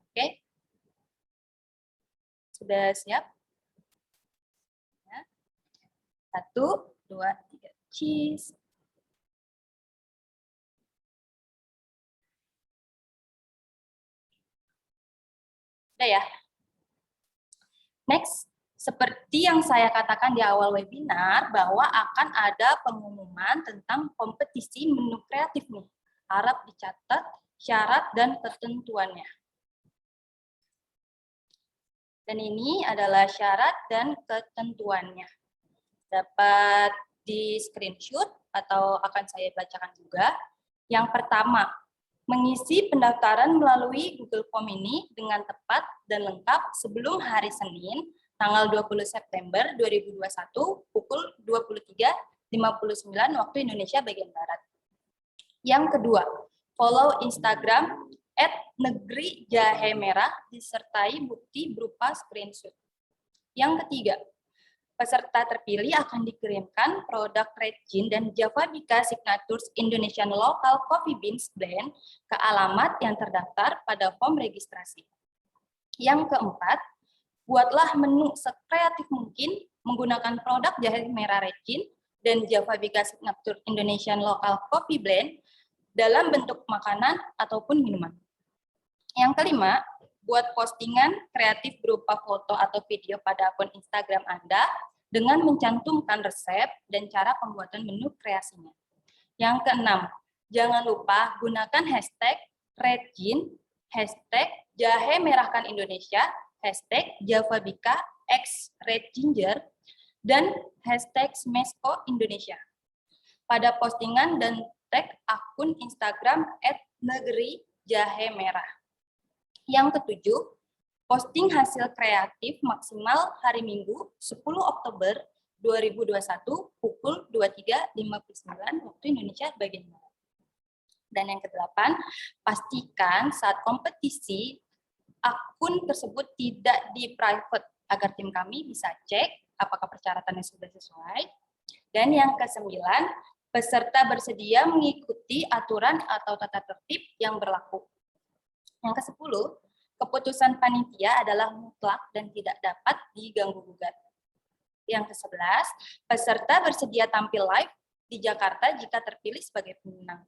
Oke. Sudah siap? 1, 2, 3, cheese. Udah ya. Next, seperti yang saya katakan di awal webinar, bahwa akan ada pengumuman tentang kompetisi menu kreatif nih. Harap dicatat syarat dan ketentuannya. Dan ini adalah syarat dan ketentuannya. Dapat di screenshot atau akan saya bacakan juga. Yang pertama, mengisi pendaftaran melalui Google Form ini dengan tepat dan lengkap sebelum hari Senin, tanggal 20 September 2021, pukul 23.59 waktu Indonesia bagian Barat. Yang kedua, follow Instagram @negeri-jahe-merah disertai bukti berupa screenshot. Yang ketiga, peserta terpilih akan dikirimkan produk Red Gin dan Javabika Signatures Indonesian Local Coffee Beans Blend ke alamat yang terdaftar pada form registrasi. Yang keempat, buatlah menu sekreatif mungkin menggunakan produk jahe merah Red Gin dan Javabika Signature Indonesian Local Coffee Blend dalam bentuk makanan ataupun minuman. Yang kelima, buat postingan kreatif berupa foto atau video pada akun Instagram Anda dengan mencantumkan resep dan cara pembuatan menu kreasinya. Yang keenam, jangan lupa gunakan hashtag Red Gin, hashtag Jahe Merahkan Indonesia, hashtag Javabika X Red Ginger, dan hashtag Smesco Indonesia pada postingan dan tag akun Instagram @negeri-jahe-merah. Yang ketujuh, posting hasil kreatif maksimal hari Minggu 10 Oktober 2021 pukul 23.59 waktu Indonesia bagian Barat. Dan yang kedelapan, pastikan saat kompetisi akun tersebut tidak di private agar tim kami bisa cek apakah persyaratannya sudah sesuai. Dan yang kesembilan, peserta bersedia mengikuti aturan atau tata tertib yang berlaku. Yang ke-10, keputusan panitia adalah mutlak dan tidak dapat diganggu-gugat. Yang ke-11, peserta bersedia tampil live di Jakarta jika terpilih sebagai pemenang.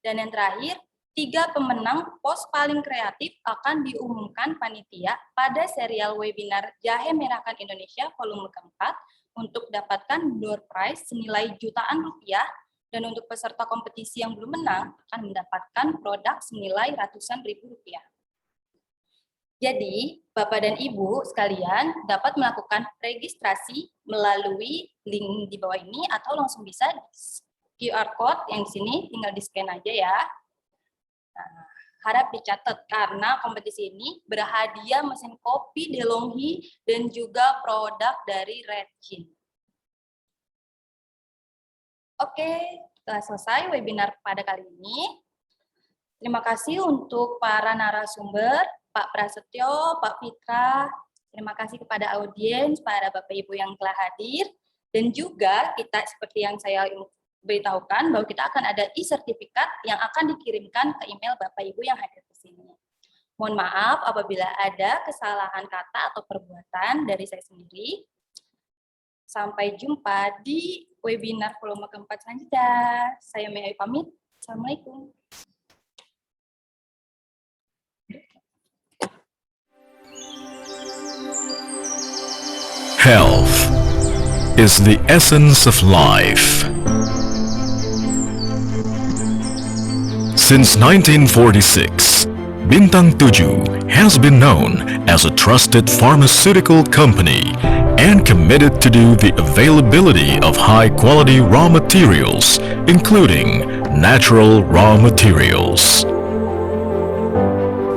Dan yang terakhir, 3 pemenang pos paling kreatif akan diumumkan panitia pada serial webinar Jahe Merahkan Indonesia volume keempat untuk dapatkan door prize senilai jutaan rupiah, dan untuk peserta kompetisi yang belum menang akan mendapatkan produk senilai ratusan ribu rupiah. Jadi, Bapak dan Ibu sekalian dapat melakukan registrasi melalui link di bawah ini atau langsung bisa QR code yang di sini tinggal di-scan aja ya. Nah, harap dicatat karena kompetisi ini berhadiah mesin kopi DeLonghi dan juga produk dari Red Gin. Oke, telah selesai webinar pada kali ini. Terima kasih untuk para narasumber, Pak Prasetyo, Pak Fitra. Terima kasih kepada audiens, para Bapak Ibu yang telah hadir. Dan juga kita seperti yang saya beritahukan bahwa kita akan ada e-sertifikat yang akan dikirimkan ke email Bapak Ibu yang hadir di sini. Mohon maaf apabila ada kesalahan kata atau perbuatan dari saya sendiri. Sampai jumpa di webinar volume keempat selanjutnya. Saya Mei pamit. Assalamualaikum. Health is the essence of life. Since 1946, Bintang 7 has been known as a trusted pharmaceutical company and committed to do the availability of high-quality raw materials, including natural raw materials.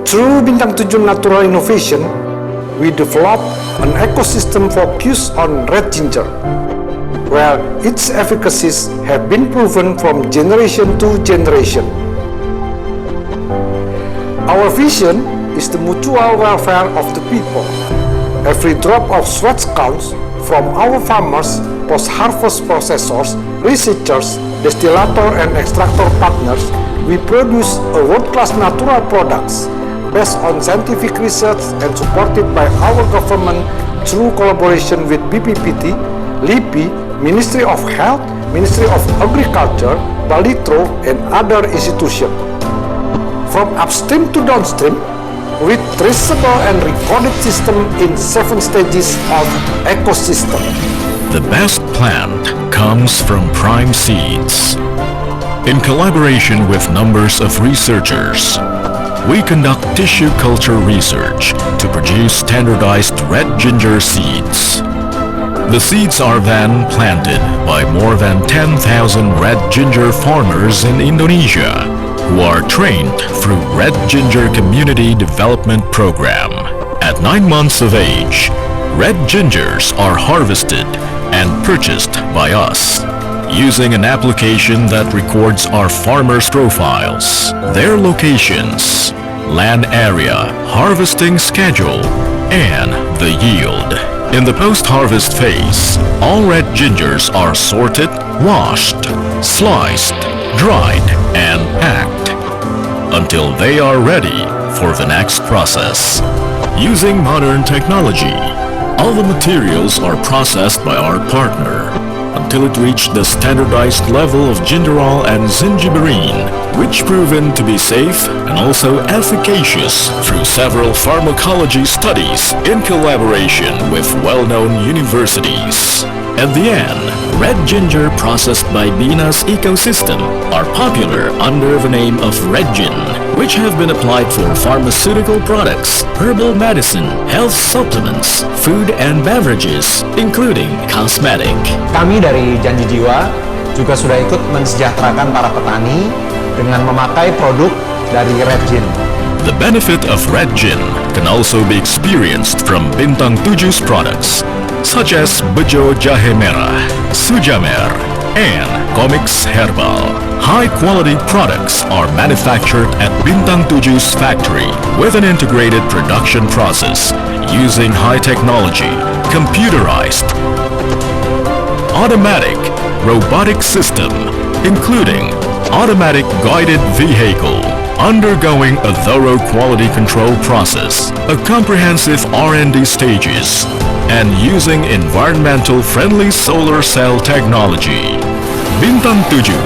Through Bintang 7 Natural Innovation, we developed an ecosystem focused on red ginger, where its efficacies have been proven from generation to generation. Our vision is the mutual welfare of the people. Every drop of sweat counts. From our farmers, post-harvest processors, researchers, distillator and extractor partners, we produce a world-class natural products based on scientific research and supported by our government through collaboration with BPPT, LIPI, Ministry of Health, Ministry of Agriculture, Balitro, and other institutions. From upstream to downstream, with traceable and recorded system in 7 stages of ecosystem. The best plant comes from prime seeds. In collaboration with numbers of researchers, we conduct tissue culture research to produce standardized red ginger seeds. The seeds are then planted by more than 10,000 red ginger farmers in Indonesia, who are trained through Red Ginger Community Development Program. At 9 months of age, red gingers are harvested and purchased by us, using an application that records our farmers' profiles, their locations, land area, harvesting schedule, and the yield. In the post-harvest phase, all red gingers are sorted, washed, sliced, dried, and packed until they are ready for the next process. Using modern technology, all the materials are processed by our partner until it reached the standardized level of gingerol and zingiberine, which proven to be safe and also efficacious through several pharmacology studies in collaboration with well-known universities. At the end, red ginger processed by Bina's ecosystem are popular under the name of Redgin, which have been applied for pharmaceutical products, herbal medicine, health supplements, food and beverages, including cosmetic. Kami dari Janji Jiwa juga sudah ikut mensejahterakan para petani dengan memakai produk dari Redgin. The benefit of Redgin can also be experienced from Bintang 7's products, such as Bejo Jahe Merah, Sujamer, and Comix Herbal. High-quality products are manufactured at Bintang 7's factory with an integrated production process using high technology, computerized, automatic, robotic system, including automatic guided vehicle, undergoing a thorough quality control process, a comprehensive R&D stages, and using environmental friendly solar cell technology. Bintang 7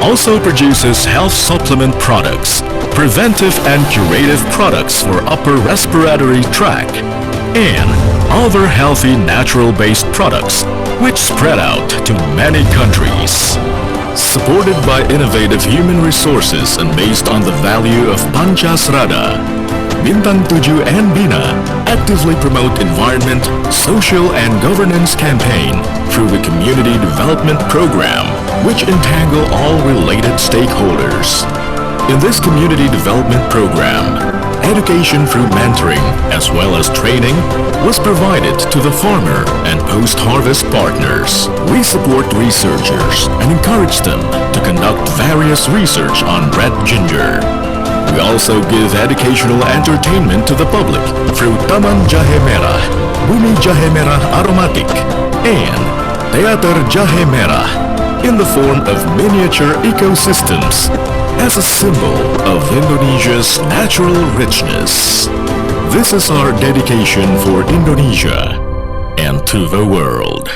also produces health supplement products, preventive and curative products for upper respiratory tract, and other healthy natural-based products which spread out to many countries. Supported by innovative human resources and based on the value of Pancasrada, Bintang 7 and Bina actively promote environment, social and governance campaign through the Community Development Program, which entangle all related stakeholders. In this Community Development Program, education through mentoring as well as training was provided to the farmer and post-harvest partners. We support researchers and encourage them to conduct various research on red ginger. We also give educational entertainment to the public through Taman Jahe Merah, Bumi Jahe Merah Aromatic, and Teater Jahe Merah in the form of miniature ecosystems as a symbol of Indonesia's natural richness. This is our dedication for Indonesia and to the world.